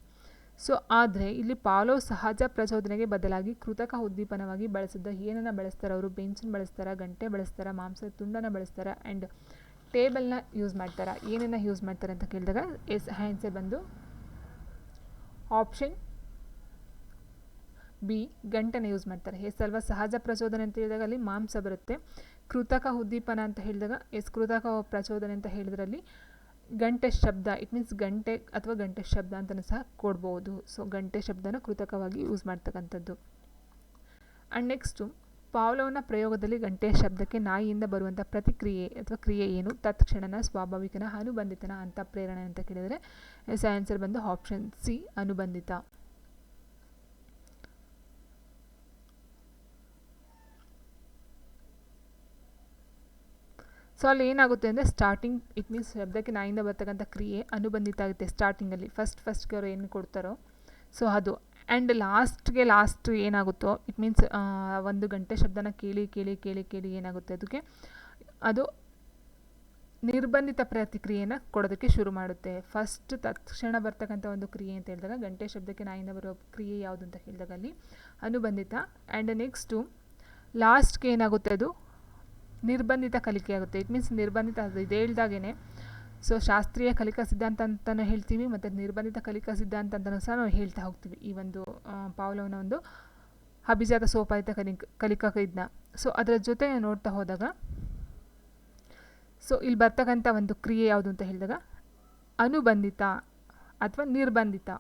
ಸೊ ಆದರೆ ಇಲ್ಲಿ ಪಾವ್ಲೋವ್ ಸಹಜ ಪ್ರಚೋದನೆಗೆ ಬದಲಾಗಿ ಕೃತಕ ಉದ್ದೀಪನವಾಗಿ ಬಳಸಿದ್ದ ಏನನ್ನು ಬಳಸ್ತಾರೆ ಅವರು? ಬೆಂಚನ್ನು ಬಳಸ್ತಾರೆ, ಗಂಟೆ ಬಳಸ್ತಾರೆ, ಮಾಂಸದ ತುಂಡನ್ನು ಬಳಸ್ತಾರೆ, ಆ್ಯಂಡ್ ಟೇಬಲ್ನ ಯೂಸ್ ಮಾಡ್ತಾರೆ. ಏನನ್ನು ಯೂಸ್ ಮಾಡ್ತಾರೆ ಅಂತ ಕೇಳಿದಾಗ ಎಸ್ ಆನ್ಸರ್ ಬಂದು ಆಪ್ಷನ್ ಬಿ, ಗಂಟೆನ ಯೂಸ್ ಮಾಡ್ತಾರೆ. ಎಸ್ ಅಲ್ವಾ. ಸಹಜ ಪ್ರಚೋದನೆ ಅಂತ ಹೇಳಿದಾಗ ಅಲ್ಲಿ ಮಾಂಸ ಬರುತ್ತೆ. ಕೃತಕ ಉದ್ದೀಪನ ಅಂತ ಹೇಳಿದಾಗ ಕೃತಕ ಪ್ರಚೋದನೆ ಅಂತ ಹೇಳಿದ್ರಲ್ಲಿ ಗಂಟೆ ಶಬ್ದ, ಇಟ್ ಮೀನ್ಸ್ ಗಂಟೆ ಅಥವಾ ಗಂಟೆ ಶಬ್ದ ಅಂತಲೂ ಸಹ ಕೊಡ್ಬೋದು. ಸೊ ಗಂಟೆ ಶಬ್ದನ ಕೃತಕವಾಗಿ ಯೂಸ್ ಮಾಡ್ತಕ್ಕಂಥದ್ದು. ಆ್ಯಂಡ್ ನೆಕ್ಸ್ಟು ಪಾವ್ಲೋವ್ನ ಪ್ರಯೋಗದಲ್ಲಿ ಗಂಟೆಯ ಶಬ್ದಕ್ಕೆ ನಾಯಿಯಿಂದ ಬರುವಂಥ ಪ್ರತಿಕ್ರಿಯೆ ಅಥವಾ ಕ್ರಿಯೆ ಏನು? ತತ್ಕ್ಷಣನ, ಸ್ವಾಭಾವಿಕನ, ಅನುಬಂಧಿತನ ಅಂತ ಪ್ರೇರಣೆ ಅಂತ ಕೇಳಿದರೆ ಆನ್ಸರ್ ಬಂದು ಆಪ್ಷನ್ ಸಿ, ಅನುಬಂಧಿತ. ಸೊ ಅಲ್ಲಿ ಏನಾಗುತ್ತೆ ಅಂದರೆ ಸ್ಟಾರ್ಟಿಂಗ್ ಇಟ್ ಮೀನ್ಸ್ ಶಬ್ದಕ್ಕೆ ನಾಯಿಂದ ಬರ್ತಕ್ಕಂಥ ಕ್ರಿಯೆ ಅನುಬಂಧಿತ ಆಗುತ್ತೆ ಸ್ಟಾರ್ಟಿಂಗಲ್ಲಿ ಫಸ್ಟ್ಗೆ ಅವರು ಏನು ಕೊಡ್ತಾರೋ ಸೊ ಅದು. ಆ್ಯಂಡ್ ಲಾಸ್ಟ್ ಏನಾಗುತ್ತೋ ಇಟ್ ಮೀನ್ಸ್ ಒಂದು ಗಂಟೆ ಶಬ್ದನ ಕೇಳಿ ಏನಾಗುತ್ತೆ ಅದಕ್ಕೆ ಅದು ನಿರ್ಬಂಧಿತ ಪ್ರತಿಕ್ರಿಯೆಯನ್ನು ಕೊಡೋದಕ್ಕೆ ಶುರು ಮಾಡುತ್ತೆ. ಫಸ್ಟ್ ತಕ್ಷಣ ಬರ್ತಕ್ಕಂಥ ಒಂದು ಕ್ರಿಯೆ ಅಂತ ಹೇಳಿದಾಗ ಗಂಟೆ ಶಬ್ದಕ್ಕೆ ನಾಯಿಂದ ಬರೋ ಕ್ರಿಯೆ ಯಾವುದು ಅಂತ ಹೇಳಿದಾಗ ಅಲ್ಲಿ ಅನುಬಂಧಿತ. ಆ್ಯಂಡ್ ನೆಕ್ಸ್ಟು ಲಾಸ್ಟ್ಗೆ ಏನಾಗುತ್ತೆ ಅದು ನಿರ್ಬಂಧಿತ ಕಲಿಕೆ ಆಗುತ್ತೆ. ಇಟ್ ಮೀನ್ಸ್ ನಿರ್ಬಂಧಿತ ಅದು ಇದು ಹೇಳ್ದಾಗೇ ಸೊ ಶಾಸ್ತ್ರೀಯ ಕಲಿಕಾ ಸಿದ್ಧಾಂತ ಅಂತಲೂ ಹೇಳ್ತೀವಿ ಮತ್ತು ನಿರ್ಬಂಧಿತ ಕಲಿಕಾ ಸಿದ್ಧಾಂತ ಅಂತಲೂ ಸಹ ನಾವು ಹೇಳ್ತಾ ಹೋಗ್ತೀವಿ ಈ ಒಂದು ಪಾವ್ಲೋವ್ನ ಒಂದು ಅಭಿಜಾತ ಸೋಪಾದಿತ ಕಲಿಕಾ ಇದನ್ನ. ಸೊ ಅದರ ಜೊತೆ ನೋಡ್ತಾ ಹೋದಾಗ ಸೊ ಇಲ್ಲಿ ಬರ್ತಕ್ಕಂಥ ಒಂದು ಕ್ರಿಯೆ ಯಾವುದು ಅಂತ ಹೇಳಿದಾಗ ಅನುಬಂಧಿತ ಅಥವಾ ನಿರ್ಬಂಧಿತ.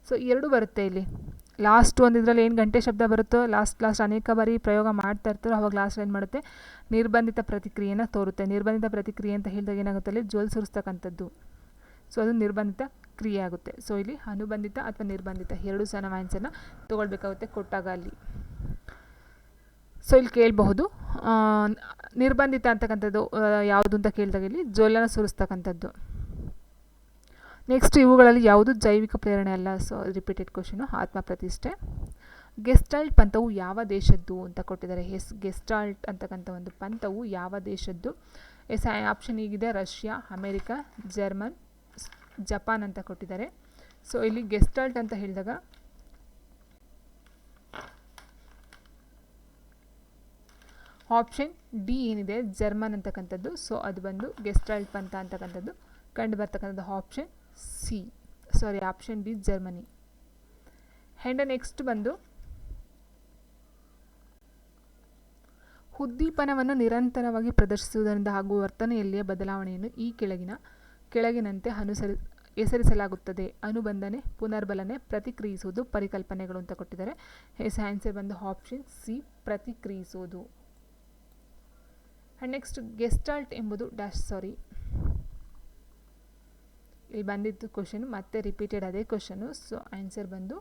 ಸೊ ಎರಡು ಬರುತ್ತೆ ಇಲ್ಲಿ. ಲಾಸ್ಟ್ ಒಂದು ಇದರಲ್ಲಿ ಏನು ಗಂಟೆ ಶಬ್ದ ಬರುತ್ತೋ ಲಾಸ್ಟ್ ಅನೇಕ ಬಾರಿ ಪ್ರಯೋಗ ಮಾಡ್ತಾ ಇರ್ತಾರೋ ಅವಾಗ ಲಾಸ್ಟ್ ಏನು ಮಾಡುತ್ತೆ ನಿರ್ಬಂಧಿತ ಪ್ರತಿಕ್ರಿಯೆನ ತೋರುತ್ತೆ. ನಿರ್ಬಂಧಿತ ಪ್ರತಿಕ್ರಿಯೆ ಅಂತ ಹೇಳಿದಾಗ ಏನಾಗುತ್ತೆ ಅಲ್ಲಿ ಜೋಲ್ ಸುರಿಸ್ತಕ್ಕಂಥದ್ದು. ಸೊ ಅದು ನಿರ್ಬಂಧಿತ ಕ್ರಿಯೆ ಆಗುತ್ತೆ. ಸೊ ಇಲ್ಲಿ ಅನುಬಂಧಿತ ಅಥವಾ ನಿರ್ಬಂಧಿತ ಎರಡು ಸಹ ನಾವು ಆನ್ಸರ್ನ ತೊಗೊಳ್ಬೇಕಾಗುತ್ತೆ ಕೊಟ್ಟಾಗ ಅಲ್ಲಿ. ಸೊ ಇಲ್ಲಿ ಕೇಳಬಹುದು ನಿರ್ಬಂಧಿತ ಅಂತಕ್ಕಂಥದ್ದು ಯಾವುದು ಅಂತ ಕೇಳಿದಾಗ ಇಲ್ಲಿ ಜೋಲನ ಸುರಿಸ್ತಕ್ಕಂಥದ್ದು. ನೆಕ್ಸ್ಟ್ ಇವುಗಳಲ್ಲಿ ಯಾವುದು ಜೈವಿಕ ಪ್ರೇರಣೆ ಅಲ್ಲ. So repeated question. ಆತ್ಮ ಪ್ರತಿಷ್ಠೆ. ಗೆಸ್ಟಾಲ್ಟ್ ಪಂಥವು ಯಾವ ದೇಶದ್ದು ಅಂತ ಕೊಟ್ಟಿದ್ದಾರೆ. ಗೆಸ್ಟಾಲ್ಟ್ ಅಂತಕ್ಕಂಥ ಒಂದು ಪಂಥವು ಯಾವ ದೇಶದ್ದು? ಆಪ್ಷನ್ ಹೀಗಿದೆ ರಷ್ಯಾ, ಅಮೇರಿಕಾ, ಜರ್ಮನ್, ಜಪಾನ್ ಅಂತ ಕೊಟ್ಟಿದ್ದಾರೆ. ಸೊ ಇಲ್ಲಿ ಗೆಸ್ಟಾಲ್ಟ್ ಅಂತ ಹೇಳಿದಾಗ ಆಪ್ಷನ್ ಡಿ ಏನಿದೆ ಜರ್ಮನ್ ಅಂತಕ್ಕಂಥದ್ದು. ಸೊ ಅದು ಬಂದು ಗೆಸ್ಟಾಲ್ಟ್ ಪಂಥ ಅಂತಕ್ಕಂಥದ್ದು ಕಂಡು ಬರ್ತಕ್ಕಂಥದ್ದು option D Germany. And next ಬಂದು ಉದ್ದೀಪನವನ್ನು ನಿರಂತರವಾಗಿ ಪ್ರದರ್ಶಿಸುವುದರಿಂದ ಆಗುವ ವರ್ತನೆಯಲ್ಲಿಯ ಬದಲಾವಣೆಯನ್ನು ಈ ಕೆಳಗಿನಂತೆ ಹೆಸರಿಸಲಾಗುತ್ತದೆ. ಅನುಬಂಧನೆ, ಪುನರ್ಬಲನೆ, ಪ್ರತಿಕ್ರಿಯಿಸುವುದು, ಪರಿಕಲ್ಪನೆಗಳು ಅಂತ ಕೊಟ್ಟಿದ್ದಾರೆ. ಆನ್ಸರ್ ಬಂದು ಆಪ್ಷನ್ ಸಿ, ಪ್ರತಿಕ್ರಿಯಿಸುವುದು. ಆ್ಯಂಡ್ ನೆಕ್ಸ್ಟ್ ಗೆಸ್ಟಾಲ್ಟ್ ಎಂಬುದು ಇಲ್ಲಿ ಬಂದಿದ್ದು ಕ್ವಶನ್ ಮತ್ತೆ ರಿಪೀಟೆಡ್ ಅದೇ ಕ್ವಶನು. ಸೊ ಆನ್ಸರ್ ಬಂದು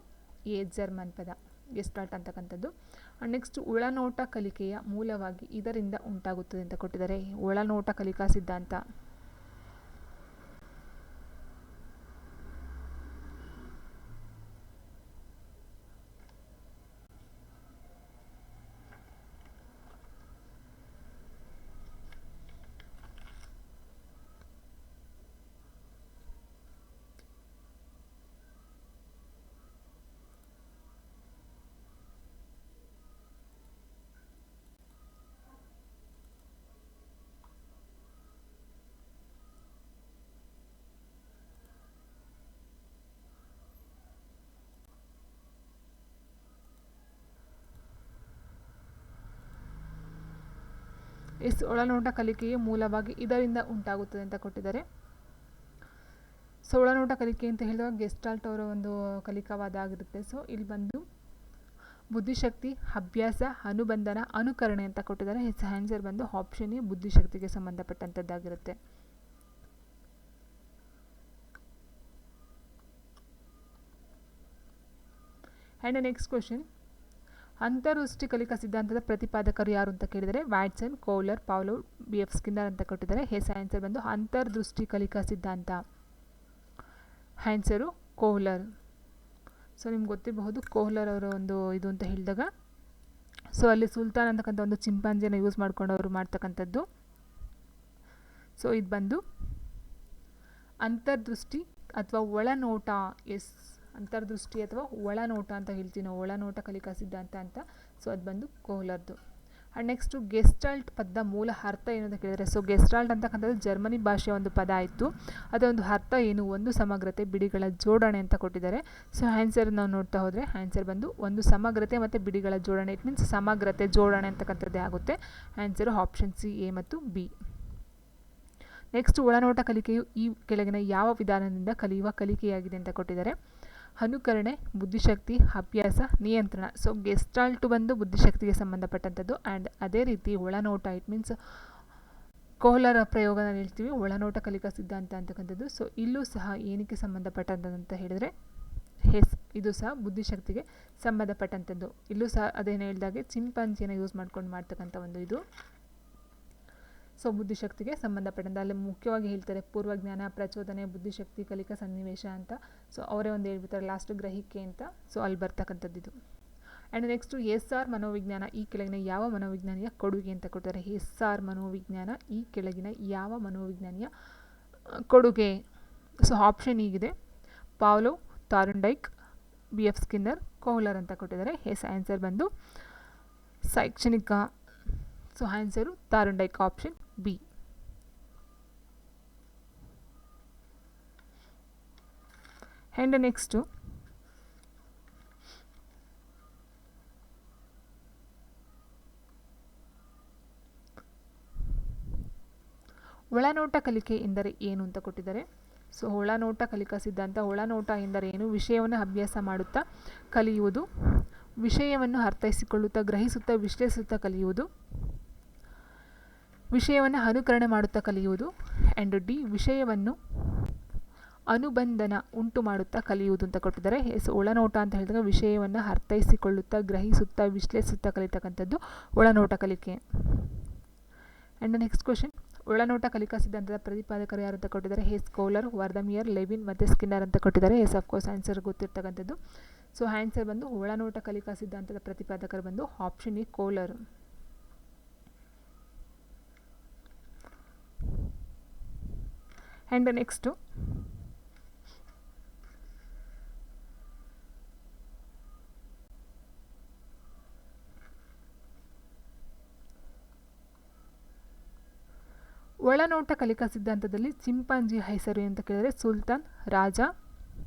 ಎ, ಜರ್ಮನ್ ಪದ ಗೆಸ್ಟಾಲ್ಟ್ ಅಂತಕ್ಕಂಥದ್ದು. ಆ್ಯಂಡ್ ನೆಕ್ಸ್ಟ್ ಒಳನೋಟ ಕಲಿಕೆಯ ಮೂಲವಾಗಿ ಇದರಿಂದ ಉಂಟಾಗುತ್ತದೆ ಅಂತ ಕೊಟ್ಟಿದ್ದಾರೆ. ಒಳನೋಟ ಕಲಿಕಾ ಸಿದ್ಧಾಂತ. ಒಳನೋಟ ಕಲಿಕೆಯ ಮೂಲವಾಗಿ ಇದರಿಂದ ಉಂಟಾಗುತ್ತದೆ ಅಂತ ಕೊಟ್ಟಿದ್ದಾರೆ. ಸೊ ಒಳನೋಟ ಕಲಿಕೆ ಅಂತ ಹೇಳಿದಾಗ ಗೆಸ್ಟಾಲ್ಟ್ ಅವರ ಒಂದು ಕಲಿಕಾವಾದ ಆಗಿರುತ್ತೆ. ಸೊ ಇಲ್ಲಿ ಬಂದು ಬುದ್ಧಿಶಕ್ತಿ, ಅಭ್ಯಾಸ, ಅನುಬಂಧನ, ಅನುಕರಣೆ ಅಂತ ಕೊಟ್ಟಿದ್ದಾರೆ. ಆನ್ಸರ್ ಬಂದು ಆಪ್ಷನ್ ಎ, ಬುದ್ಧಿಶಕ್ತಿಗೆ ಸಂಬಂಧಪಟ್ಟಂಥದ್ದಾಗಿರುತ್ತೆ. ಆ್ಯಂಡ್ ನೆಕ್ಸ್ಟ್ ಕ್ವಶನ್, ಅಂತರ್ದೃಷ್ಟಿ ಕಲಿಕಾ ಸಿದ್ಧಾಂತದ ಪ್ರತಿಪಾದಕರು ಯಾರು ಅಂತ ಕೇಳಿದರೆ Watson, Kohler, Pavlov, B F. Skinner ಅಂತ ಕೊಟ್ಟಿದ್ದಾರೆ. ಆನ್ಸರ್ ಬಂದು ಅಂತರ್ದೃಷ್ಟಿ ಕಲಿಕಾ ಸಿದ್ಧಾಂತ. ಆನ್ಸರು ಕೌಲರ್. ಸೊ ನಿಮ್ಗೆ ಗೊತ್ತಿರಬಹುದು ಕೌಲರ್ ಅವರ ಒಂದು ಇದು ಅಂತ ಹೇಳಿದಾಗ ಸೊ ಅಲ್ಲಿ ಸುಲ್ತಾನ್ ಅಂತಕ್ಕಂಥ ಒಂದು ಚಿಂಪಾಂಜಿಯನ್ನು ಯೂಸ್ ಮಾಡ್ಕೊಂಡು ಅವರು ಮಾಡ್ತಕ್ಕಂಥದ್ದು. ಸೊ ಇದು ಬಂದು ಅಂತರ್ದೃಷ್ಟಿ ಅಥವಾ ಒಳನೋಟ. ಅಂತರ್ದೃಷ್ಟಿ ಅಥವಾ ಒಳನೋಟ ಅಂತ ಹೇಳ್ತೀವಿ ನಾವು, ಒಳನೋಟ ಕಲಿಕಾ ಸಿದ್ಧಾಂತ ಅಂತ. ಸೊ ಅದು ಬಂದು ಕೌಲರ್ದು. ಆ್ಯಂಡ್ ನೆಕ್ಸ್ಟು ಗೆಸ್ಟಾಲ್ಟ್ ಪದದ ಮೂಲ ಅರ್ಥ ಏನು ಅಂತ ಕೇಳಿದರೆ ಸೊ ಗೆಸ್ಟಾಲ್ಟ್ ಅಂತಕ್ಕಂಥದ್ದು ಜರ್ಮನಿ ಭಾಷೆಯ ಒಂದು ಪದ ಆಯಿತು. ಅದೊಂದು ಅರ್ಥ ಏನು? ಒಂದು ಸಮಗ್ರತೆ, ಬಿಡಿಗಳ ಜೋಡಣೆ ಅಂತ ಕೊಟ್ಟಿದ್ದಾರೆ. ಸೊ ಆನ್ಸರ್ ನಾವು ನೋಡ್ತಾ ಹೋದರೆ ಆನ್ಸರ್ ಬಂದು ಒಂದು ಸಮಗ್ರತೆ ಮತ್ತು ಬಿಡಿಗಳ ಜೋಡಣೆ. ಇಟ್ ಮೀನ್ಸ್ ಸಮಗ್ರತೆ, ಜೋಡಣೆ ಅಂತಕ್ಕಂಥದ್ದೇ ಆಗುತ್ತೆ. ಆನ್ಸರು ಆಪ್ಷನ್ ಸಿ, ಎ ಮತ್ತು ಬಿ. ನೆಕ್ಸ್ಟ್ ಒಳನೋಟ ಕಲಿಕೆಯು ಈ ಕೆಳಗಿನ ಯಾವ ವಿಧಾನದಿಂದ ಕಲಿಯುವ ಕಲಿಕೆಯಾಗಿದೆ ಅಂತ ಕೊಟ್ಟಿದ್ದಾರೆ. ಅನುಕರಣೆ, ಬುದ್ಧಿಶಕ್ತಿ, ಅಭ್ಯಾಸ, ನಿಯಂತ್ರಣ. ಸೊ ಗೆಸ್ಟಾಲ್ಟ್ ಬಂದು ಬುದ್ಧಿಶಕ್ತಿಗೆ ಸಂಬಂಧಪಟ್ಟಂಥದ್ದು. ಆ್ಯಂಡ್ ಅದೇ ರೀತಿ ಒಳನೋಟ ಇಟ್ ಮೀನ್ಸ್ ಕೋಹ್ಲರ ಪ್ರಯೋಗನ ಹೇಳ್ತೀವಿ ಒಳನೋಟ ಕಲಿಕಾ ಸಿದ್ಧಾಂತ ಅಂತಕ್ಕಂಥದ್ದು. ಸೊ ಇಲ್ಲೂ ಸಹ ಏನಕ್ಕೆ ಸಂಬಂಧಪಟ್ಟಂತ ಹೇಳಿದರೆ ಇದು ಸಹ ಬುದ್ಧಿಶಕ್ತಿಗೆ ಸಂಬಂಧಪಟ್ಟಂಥದ್ದು. ಇಲ್ಲೂ ಸಹ ಅದೇನು ಹೇಳಿದಾಗೆ ಚಿಂಪಾಂಜಿಯನ್ನು ಯೂಸ್ ಮಾಡ್ಕೊಂಡು ಮಾಡ್ತಕ್ಕಂಥ ಒಂದು ಇದು. ಸೊ ಬುದ್ಧಿಶಕ್ತಿಗೆ ಸಂಬಂಧಪಟ್ಟಂತೆ ಅಲ್ಲಿ ಮುಖ್ಯವಾಗಿ ಹೇಳ್ತಾರೆ ಪೂರ್ವಜ್ಞಾನ, ಪ್ರಚೋದನೆ, ಬುದ್ಧಿಶಕ್ತಿ, ಕಲಿಕಾ ಸನ್ನಿವೇಶ ಅಂತ. ಸೊ ಅವರೇ ಒಂದು ಹೇಳ್ಬಿಡ್ತಾರೆ ಲಾಸ್ಟ್ ಗ್ರಹಿಕೆ ಅಂತ. ಸೊ ಅಲ್ಲಿ ಬರ್ತಕ್ಕಂಥದ್ದು ಇದು. ಆ್ಯಂಡ್ ನೆಕ್ಸ್ಟು SR ಮನೋವಿಜ್ಞಾನ ಈ ಕೆಳಗಿನ ಯಾವ ಮನೋವಿಜ್ಞಾನಿಯ ಕೊಡುಗೆ ಅಂತ ಕೊಡ್ತಾರೆ. SR ಮನೋವಿಜ್ಞಾನ ಈ ಕೆಳಗಿನ ಯಾವ ಮನೋವಿಜ್ಞಾನಿಯ ಕೊಡುಗೆ. ಸೊ ಆಪ್ಷನ್ ಹೀಗಿದೆ: ಪಾವ್ಲೋ, ಥಾರ್ನ್ಡೈಕ್, BF ಸ್ಕಿನ್ನರ್, ಕೋಹ್ಲರ್ ಅಂತ ಕೊಟ್ಟಿದ್ದಾರೆ. ಆನ್ಸರ್ ಬಂದು ಶೈಕ್ಷಣಿಕ. So answer Thorndike, option B. And next ಒಳನೋಟ ಕಲಿಕೆ ಎಂದರೆ ಏನು ಅಂತ ಕೊಟ್ಟಿದ್ದಾರೆ. ಸೊ ಒಳನೋಟ ಕಲಿಕಾ ಸಿದ್ಧಾಂತ. ಒಳನೋಟ ಎಂದರೆ ಏನು? ವಿಷಯವನ್ನು ಅಭ್ಯಾಸ ಮಾಡುತ್ತಾ ಕಲಿಯುವುದು, ವಿಷಯವನ್ನು ಅರ್ಥೈಸಿಕೊಳ್ಳುತ್ತಾ, ಗ್ರಹಿಸುತ್ತಾ, ವಿಶ್ಲೇಷಿಸುತ್ತಾ ಕಲಿಯುವುದು, ವಿಷಯವನ್ನು ಅನುಕರಣೆ ಮಾಡುತ್ತಾ ಕಲಿಯುವುದು. ಆ್ಯಂಡ್ ಡಿ ವಿಷಯವನ್ನು ಅನುಬಂಧನ ಉಂಟು ಮಾಡುತ್ತಾ ಕಲಿಯುವುದು ಅಂತ ಕೊಟ್ಟಿದ್ದಾರೆ. ಒಳನೋಟ ಅಂತ ಹೇಳಿದಾಗ ವಿಷಯವನ್ನು ಅರ್ಥೈಸಿಕೊಳ್ಳುತ್ತಾ, ಗ್ರಹಿಸುತ್ತಾ, ವಿಶ್ಲೇಷಿಸುತ್ತಾ ಕಲಿತಕ್ಕಂಥದ್ದು ಒಳನೋಟ ಕಲಿಕೆ. ಆ್ಯಂಡ್ ನೆಕ್ಸ್ಟ್ ಕ್ವಶನ್: ಒಳನೋಟ ಕಲಿಕಾ ಸಿದ್ಧಾಂತದ ಪ್ರತಿಪಾದಕರು ಯಾರು ಅಂತ ಕೊಟ್ಟಿದ್ದಾರೆ. ಕೋಹ್ಲರ್, ವರ್ದಮಿಯರ್, ಲೆವಿನ್ ಮತ್ತು ಸ್ಕಿನ್ನರ್ ಅಂತ ಕೊಟ್ಟಿದ್ದಾರೆ. ಅಫ್ಕೋರ್ಸ್ ಆನ್ಸರ್ ಗೊತ್ತಿರ್ತಕ್ಕಂಥದ್ದು. ಸೊ ಆನ್ಸರ್ ಬಂದು ಒಳನೋಟ ಕಲಿಕಾ ಸಿದ್ಧಾಂತದ ಪ್ರತಿಪಾದಕರು ಬಂದು option A Kohler. And next ಒಳನೋಟ ಕಲಿಕಾ ಸಿದ್ಧಾಂತದಲ್ಲಿ ಚಿಂಪಾಂಜಿ ಹೆಸರು ಅಂತ ಕೇಳಿದರೆ ಸುಲ್ತಾನ್, ರಾಜ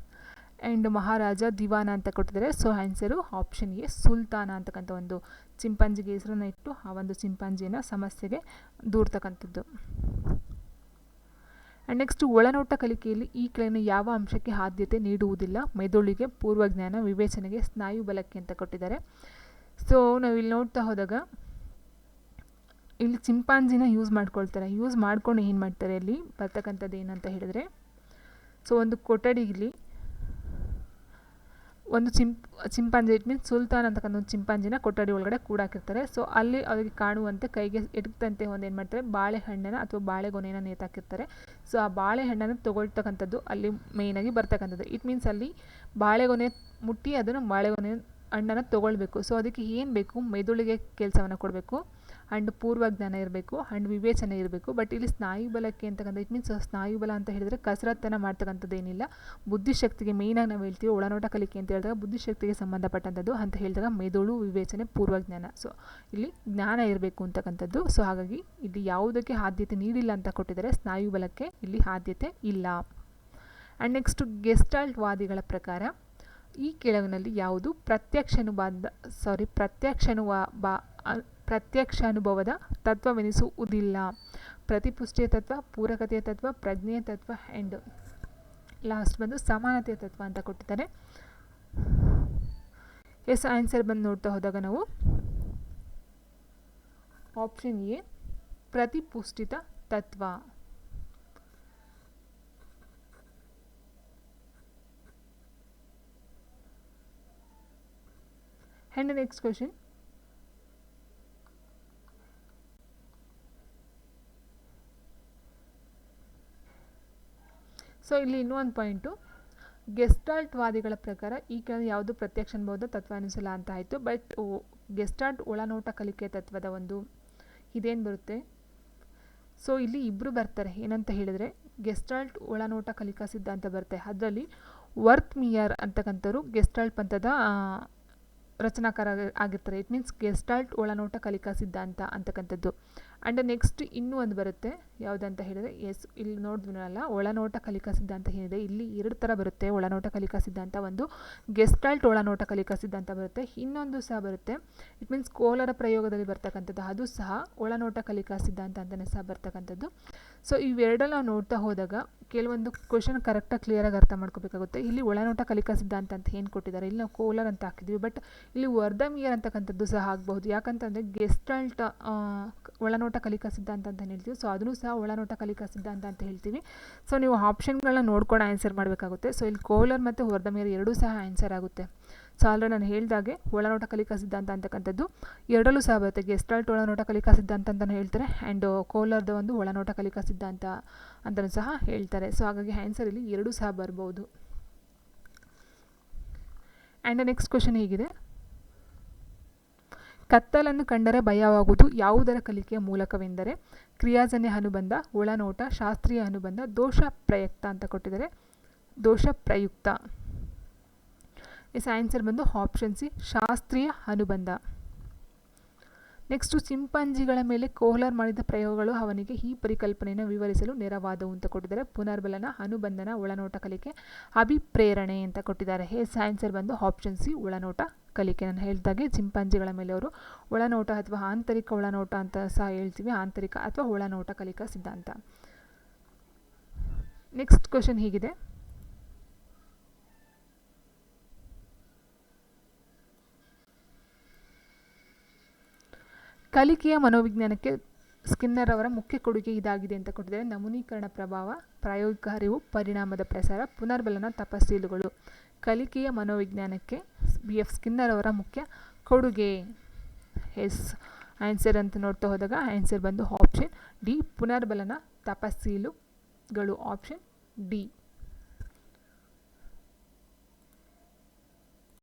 ಆ್ಯಂಡ್ ಮಹಾರಾಜ, ದಿವಾನ ಅಂತ ಕೊಟ್ಟಿದ್ದಾರೆ. ಸೊ ಆನ್ಸರು ಆಪ್ಷನ್ ಎ ಸುಲ್ತಾನ ಅಂತಕ್ಕಂಥ ಒಂದು ಚಿಂಪಾಂಜಿಗೆ ಹೆಸರನ್ನು ಇಟ್ಟು ಆ ಒಂದು ಚಿಂಪಾಂಜಿಯನ್ನು ಸಮಸ್ಯೆಗೆ ದೂರ್ತಕ್ಕಂಥದ್ದು. ಆ್ಯಂಡ್ ನೆಕ್ಸ್ಟ್ ಒಳನೋಟ ಕಲಿಕೆಯಲ್ಲಿ ಈ ಕೆಳಗಿನ ಯಾವ ಅಂಶಕ್ಕೆ ಆದ್ಯತೆ ನೀಡುವುದಿಲ್ಲ. ಮೆದುಳಿಗೆ, ಪೂರ್ವಜ್ಞಾನ, ವಿವೇಚನೆಗೆ, ಸ್ನಾಯು ಬಲಕ್ಕೆ ಅಂತ ಕೊಟ್ಟಿದ್ದಾರೆ. ಸೊ ನಾವು ಇಲ್ಲಿ ನೋಡ್ತಾ ಹೋದಾಗ ಇಲ್ಲಿ ಚಿಂಪಾಂಜಿನ ಯೂಸ್ ಮಾಡ್ಕೊಳ್ತಾರೆ. ಯೂಸ್ ಮಾಡ್ಕೊಂಡು ಏನು ಮಾಡ್ತಾರೆ ಅಲ್ಲಿ ಬರ್ತಕ್ಕಂಥದ್ದು ಏನಂತ ಹೇಳಿದ್ರೆ, ಸೊ ಒಂದು ಕೊಠಡಿಯಲ್ಲಿ ಒಂದು ಚಿಂಪಾಂಜಿ ಇಟ್ ಮೀನ್ಸ್ ಸುಲ್ತಾನ್ ಅಂತಕ್ಕಂಥ ಒಂದು ಚಿಂಪಾಂಜಿನ ಕೊಠಡಿ ಒಳಗಡೆ ಕೂಡಾಕಿರ್ತಾರೆ. ಸೊ ಅಲ್ಲಿ ಅವರಿಗೆ ಕಾಣುವಂತೆ ಕೈಗೆ ಎಟುಕಂತೆ ಒಂದು ಏನು ಮಾಡ್ತಾರೆ ಬಾಳೆಹಣ್ಣನ್ನು ಅಥವಾ ಬಾಳೆಗೊನೆಯನ್ನು ನೇತಾಕಿರ್ತಾರೆ. ಸೊ ಆ ಬಾಳೆಹಣ್ಣನ್ನು ತೊಗೊಳ್ತಕ್ಕಂಥದ್ದು ಅಲ್ಲಿ ಮೇಯ್ನಾಗಿ ಬರ್ತಕ್ಕಂಥದ್ದು. ಇಟ್ ಮೀನ್ಸ್ ಅಲ್ಲಿ ಬಾಳೆಗೊನೆ ಮುಟ್ಟಿ ಅದನ್ನು ಬಾಳೆಗೊನೆ ಹಣ್ಣನ್ನು ತೊಗೊಳ್ಬೇಕು. ಸೊ ಅದಕ್ಕೆ ಏನು ಬೇಕು? ಮೆದುಳಿಗೆ ಕೆಲಸವನ್ನು ಕೊಡಬೇಕು, ಆ್ಯಂಡ್ ಪೂರ್ವಜ್ಞಾನ ಇರಬೇಕು, ಆ್ಯಂಡ್ ವಿವೇಚನೆ ಇರಬೇಕು. ಬಟ್ ಇಲ್ಲಿ ಸ್ನಾಯು ಬಲಕ್ಕೆ ಅಂತಕ್ಕಂಥ ಇಟ್ ಮೀನ್ಸ್ ಸ್ನಾಯು ಬಲ ಅಂತ ಹೇಳಿದರೆ ಕಸರತ್ತನ್ನು ಮಾಡ್ತಕ್ಕಂಥದ್ದು ಏನಿಲ್ಲ. ಬುದ್ಧಿಶಕ್ತಿಗೆ ಮೇಯ್ನಾಗಿ ನಾವು ಹೇಳ್ತೀವಿ ಒಳನೋಟ ಕಲಿಕೆ ಅಂತ ಹೇಳಿದಾಗ ಬುದ್ಧಿಶಕ್ತಿಗೆ ಸಂಬಂಧಪಟ್ಟಂಥದ್ದು ಅಂತ ಹೇಳಿದಾಗ ಮೆದುಳು, ವಿವೇಚನೆ, ಪೂರ್ವಜ್ಞಾನ. ಸೊ ಇಲ್ಲಿ ಜ್ಞಾನ ಇರಬೇಕು ಅಂತಕ್ಕಂಥದ್ದು. ಸೊ ಹಾಗಾಗಿ ಇಲ್ಲಿ ಯಾವುದಕ್ಕೆ ಆದ್ಯತೆ ನೀಡಿಲ್ಲ ಅಂತ ಕೊಟ್ಟಿದ್ದಾರೆ, ಸ್ನಾಯು ಬಲಕ್ಕೆ ಇಲ್ಲಿ ಆದ್ಯತೆ ಇಲ್ಲ. ಆ್ಯಂಡ್ ನೆಕ್ಸ್ಟ್ ಗೆಸ್ಟಾಲ್ಟ್ ವಾದಿಗಳ ಪ್ರಕಾರ ಈ ಕೆಳಗಿನಲ್ಲಿ ಯಾವುದು ಪ್ರತ್ಯಕ್ಷಾನುಭವದ ತತ್ವವೆನಿಸುವುದಿಲ್ಲ. ಪ್ರತಿಪುಷ್ಟಿಯ ತತ್ವ, ಪೂರಕತೆಯ ತತ್ವ, ಪ್ರಜ್ಞೆಯ ತತ್ವ ಆ್ಯಂಡ್ ಲಾಸ್ಟ್ ಬಂದು ಸಮಾನತೆಯ ತತ್ವ ಅಂತ ಕೊಟ್ಟಿದ್ದಾರೆ. ಆನ್ಸರ್ ಬಂದು ನೋಡ್ತಾ ಹೋದಾಗ ನಾವು ಆಪ್ಷನ್ ಎ ಪ್ರತಿಪುಷ್ಟಿತ ತತ್ವ. ಆ್ಯಂಡ್ ನೆಕ್ಸ್ಟ್ ಕ್ವೆಶನ್: ಸೊ ಇಲ್ಲಿ ಇನ್ನೂ ಒಂದು ಪಾಯಿಂಟು, ಗೆಸ್ಟಾಲ್ಟ್ ವಾದಿಗಳ ಪ್ರಕಾರ ಈ ಕೆಳಗೆ ಯಾವುದು ಪ್ರತ್ಯಕ್ಷ ಅನುಭವದ ತತ್ವ ಅನಿಸಲ್ಲ ಅಂತ ಆಯಿತು. ಬಟ್ ಗೆಸ್ಟಾಲ್ಟ್ ಒಳನೋಟ ಕಲಿಕೆ ತತ್ವದ ಒಂದು ಇದೇನು ಬರುತ್ತೆ. ಸೊ ಇಲ್ಲಿ ಇಬ್ಬರು ಬರ್ತಾರೆ. ಏನಂತ ಹೇಳಿದರೆ ಗೆಸ್ಟಾಲ್ಟ್ ಒಳನೋಟ ಕಲಿಕಾ ಸಿದ್ಧಾಂತ ಬರುತ್ತೆ. ಅದರಲ್ಲಿ ವರ್ತ್ಮಿಯರ್ ಅಂತಕ್ಕಂಥವ್ರು ಗೆಸ್ಟಾಲ್ಟ್ ಪಂಥದ ರಚನಾಕಾರ ಆಗಿರ್ತಾರೆ. ಇಟ್ ಮೀನ್ಸ್ ಗೆಸ್ಟಾಲ್ಟ್ ಒಳನೋಟ ಕಲಿಕಾ ಸಿದ್ಧಾಂತ ಅಂತಕ್ಕಂಥದ್ದು. ಆ್ಯಂಡ್ ನೆಕ್ಸ್ಟ್ ಇನ್ನೂ ಒಂದು ಬರುತ್ತೆ, ಯಾವುದಂತ ಹೇಳಿದರೆ ಇಲ್ಲಿ ನೋಡಿದ್ವಲ್ಲ ಒಳನೋಟ ಕಲಿಕಾ ಸಿದ್ಧಾಂತ ಏನಿದೆ, ಇಲ್ಲಿ 2 ಥರ ಬರುತ್ತೆ ಒಳನೋಟ ಕಲಿಕಾ ಸಿದ್ಧಾಂತ. ಒಂದು ಗೆಸ್ಟಾಲ್ಟ್ ಒಳನೋಟ ಕಲಿಕಾ ಸಿದ್ಧಾಂತ ಬರುತ್ತೆ, ಇನ್ನೊಂದು ಸಹ ಬರುತ್ತೆ ಇಟ್ ಮೀನ್ಸ್ ಕೋಲರ ಪ್ರಯೋಗದಲ್ಲಿ ಬರ್ತಕ್ಕಂಥದ್ದು, ಅದು ಸಹ ಒಳನೋಟ ಕಲಿಕಾ ಸಿದ್ಧಾಂತ ಅಂತಲೇ ಸಹ ಬರ್ತಕ್ಕಂಥದ್ದು. ಸೊ ಇವೆರಡನ್ನ ನಾವು ನೋಡ್ತಾ ಹೋದಾಗ ಕೆಲವೊಂದು ಕ್ವಶನ್ ಕರೆಕ್ಟಾಗಿ ಕ್ಲಿಯರಾಗಿ ಅರ್ಥ ಮಾಡ್ಕೋಬೇಕಾಗುತ್ತೆ. ಇಲ್ಲಿ ಒಳನೋಟ ಕಲಿಕಾ ಸಿದ್ಧಾಂತ ಅಂತ ಏನು ಕೊಟ್ಟಿದ್ದಾರೆ, ಇಲ್ಲಿ ನಾವು ಕೋಲರ್ ಅಂತ ಹಾಕಿದ್ವಿ, ಬಟ್ ಇಲ್ಲಿ ವರ್ದಮಿಯರ್ ಅಂತಕ್ಕಂಥದ್ದು ಸಹ ಆಗಬಹುದು. ಯಾಕಂತಂದರೆ ಗೆಸ್ಟಾಲ್ಟ್ ಒಳನೋಟ ಕಲಿಕಾ ಸಿದ್ಧಾಂತ ಅಂತ ಹೇಳ್ತೀವಿ, ಸೊ ಅದನ್ನು ಸಹ ಒಳನೋಟ ಕಲಿಕಾ ಸಿದ್ಧಾಂತ ಅಂತ ಹೇಳ್ತೀವಿ. ಸೊ ನೀವು ಆಪ್ಷನ್ಗಳನ್ನ ನೋಡ್ಕೊಂಡು ಆನ್ಸರ್ ಮಾಡಬೇಕಾಗುತ್ತೆ. ಸೊ ಇಲ್ಲಿ ಕೋಲರ್ ಮತ್ತು ವರ್ದಮಿಯರ್ ಎರಡೂ ಸಹ ಆನ್ಸರ್ ಆಗುತ್ತೆ. ಸೊ ಆಲ್ರೆಡಿ ನಾನು ಹೇಳಿದಾಗೆ ಒಳನೋಟ ಕಲಿಕಾ ಸಿದ್ಧಾಂತ ಅಂತಕ್ಕಂಥದ್ದು ಎರಡಲ್ಲೂ ಸಹ ಬರುತ್ತೆ. ಗೆಸ್ಟಾಲ್ಟ್ ಒಳನೋಟ ಕಲಿಕಾ ಸಿದ್ಧಾಂತ ಅಂತಲೂ ಹೇಳ್ತಾರೆ ಆ್ಯಂಡ್ ಕೋಲರ್ದ ಒಂದು ಒಳನೋಟ ಕಲಿಕಾ ಸಿದ್ಧಾಂತ ಅಂತಲೂ ಸಹ ಹೇಳ್ತಾರೆ. ಸೊ ಹಾಗಾಗಿ ಆನ್ಸರ್ ಇಲ್ಲಿ ಎರಡೂ ಸಹ ಬರ್ಬೋದು. ಆ್ಯಂಡ್ ನೆಕ್ಸ್ಟ್ ಕ್ವಶನ್ ಹೀಗಿದೆ, ಕತ್ತಲನ್ನು ಕಂಡರೆ ಭಯವಾಗುವುದು ಯಾವುದರ ಕಲಿಕೆಯ ಮೂಲಕವೆಂದರೆ ಕ್ರಿಯಾಜನ್ಯ ಅನುಬಂಧ, ಒಳನೋಟ, ಶಾಸ್ತ್ರೀಯ ಅನುಬಂಧ, ದೋಷ ಪ್ರಯುಕ್ತ ಅಂತ ಕೊಟ್ಟಿದ್ದಾರೆ. ದೋಷ ಪ್ರಯುಕ್ತ. ಆನ್ಸರ್ ಬಂದು ಆಪ್ಷನ್ ಸಿ, ಶಾಸ್ತ್ರೀಯ ಅನುಬಂಧ. ನೆಕ್ಸ್ಟು ಚಿಂಪಾಂಜಿಗಳ ಮೇಲೆ ಕೋಹ್ಲರ್ ಮಾಡಿದ ಪ್ರಯೋಗಗಳು ಅವನಿಗೆ ಈ ಪರಿಕಲ್ಪನೆಯನ್ನು ವಿವರಿಸಲು ನೆರವಾದವು ಅಂತ ಕೊಟ್ಟಿದ್ದಾರೆ. ಪುನರ್ಬಲನ, ಅನುಬಂಧನ, ಒಳನೋಟ ಕಲಿಕೆ, ಅಭಿಪ್ರೇರಣೆ ಅಂತ ಕೊಟ್ಟಿದ್ದಾರೆ. ಆನ್ಸರ್ ಬಂದು ಆಪ್ಷನ್ ಸಿ, ಒಳನೋಟ ಕಲಿಕೆ. ನಾನು ಹೇಳಿದಾಗೆ ಚಿಂಪಾಂಜಿಗಳ ಮೇಲೆ ಅವರು ಒಳನೋಟ ಅಥವಾ ಆಂತರಿಕ ಒಳನೋಟ ಅಂತ ಸಹ ಹೇಳ್ತೀವಿ, ಆಂತರಿಕ ಅಥವಾ ಒಳನೋಟ ಕಲಿಕಾ ಸಿದ್ಧಾಂತ. ನೆಕ್ಸ್ಟ್ ಕ್ವಶನ್ ಹೀಗಿದೆ, ಕಲಿಕೆಯ ಮನೋವಿಜ್ಞಾನಕ್ಕೆ ಸ್ಕಿನ್ನರ್ ಅವರ ಮುಖ್ಯ ಕೊಡುಗೆ ಇದಾಗಿದೆ ಅಂತ ಕೊಟ್ಟಿದ್ದಾರೆ. ನಮೂನೀಕರಣ ಪ್ರಭಾವ, ಪ್ರಾಯೋಗಿಕ ಅರಿವು, ಪರಿಣಾಮದ ಪ್ರಸಾರ, ಪುನರ್ಬಲನ, ತಪಸ್ಸೀಲುಗಳು. ಕಲಿಕೆಯ ಮನೋವಿಜ್ಞಾನಕ್ಕೆ BF ಸ್ಕಿನ್ನರ್ ಅವರ ಮುಖ್ಯ ಕೊಡುಗೆ. ಆನ್ಸರ್ ಅಂತ ನೋಡ್ತಾ ಹೋದಾಗ ಆನ್ಸರ್ ಬಂದು ಆಪ್ಷನ್ ಡಿ, ಪುನರ್ಬಲನ, ತಪಸ್ಸೀಲುಗಳು. Option D.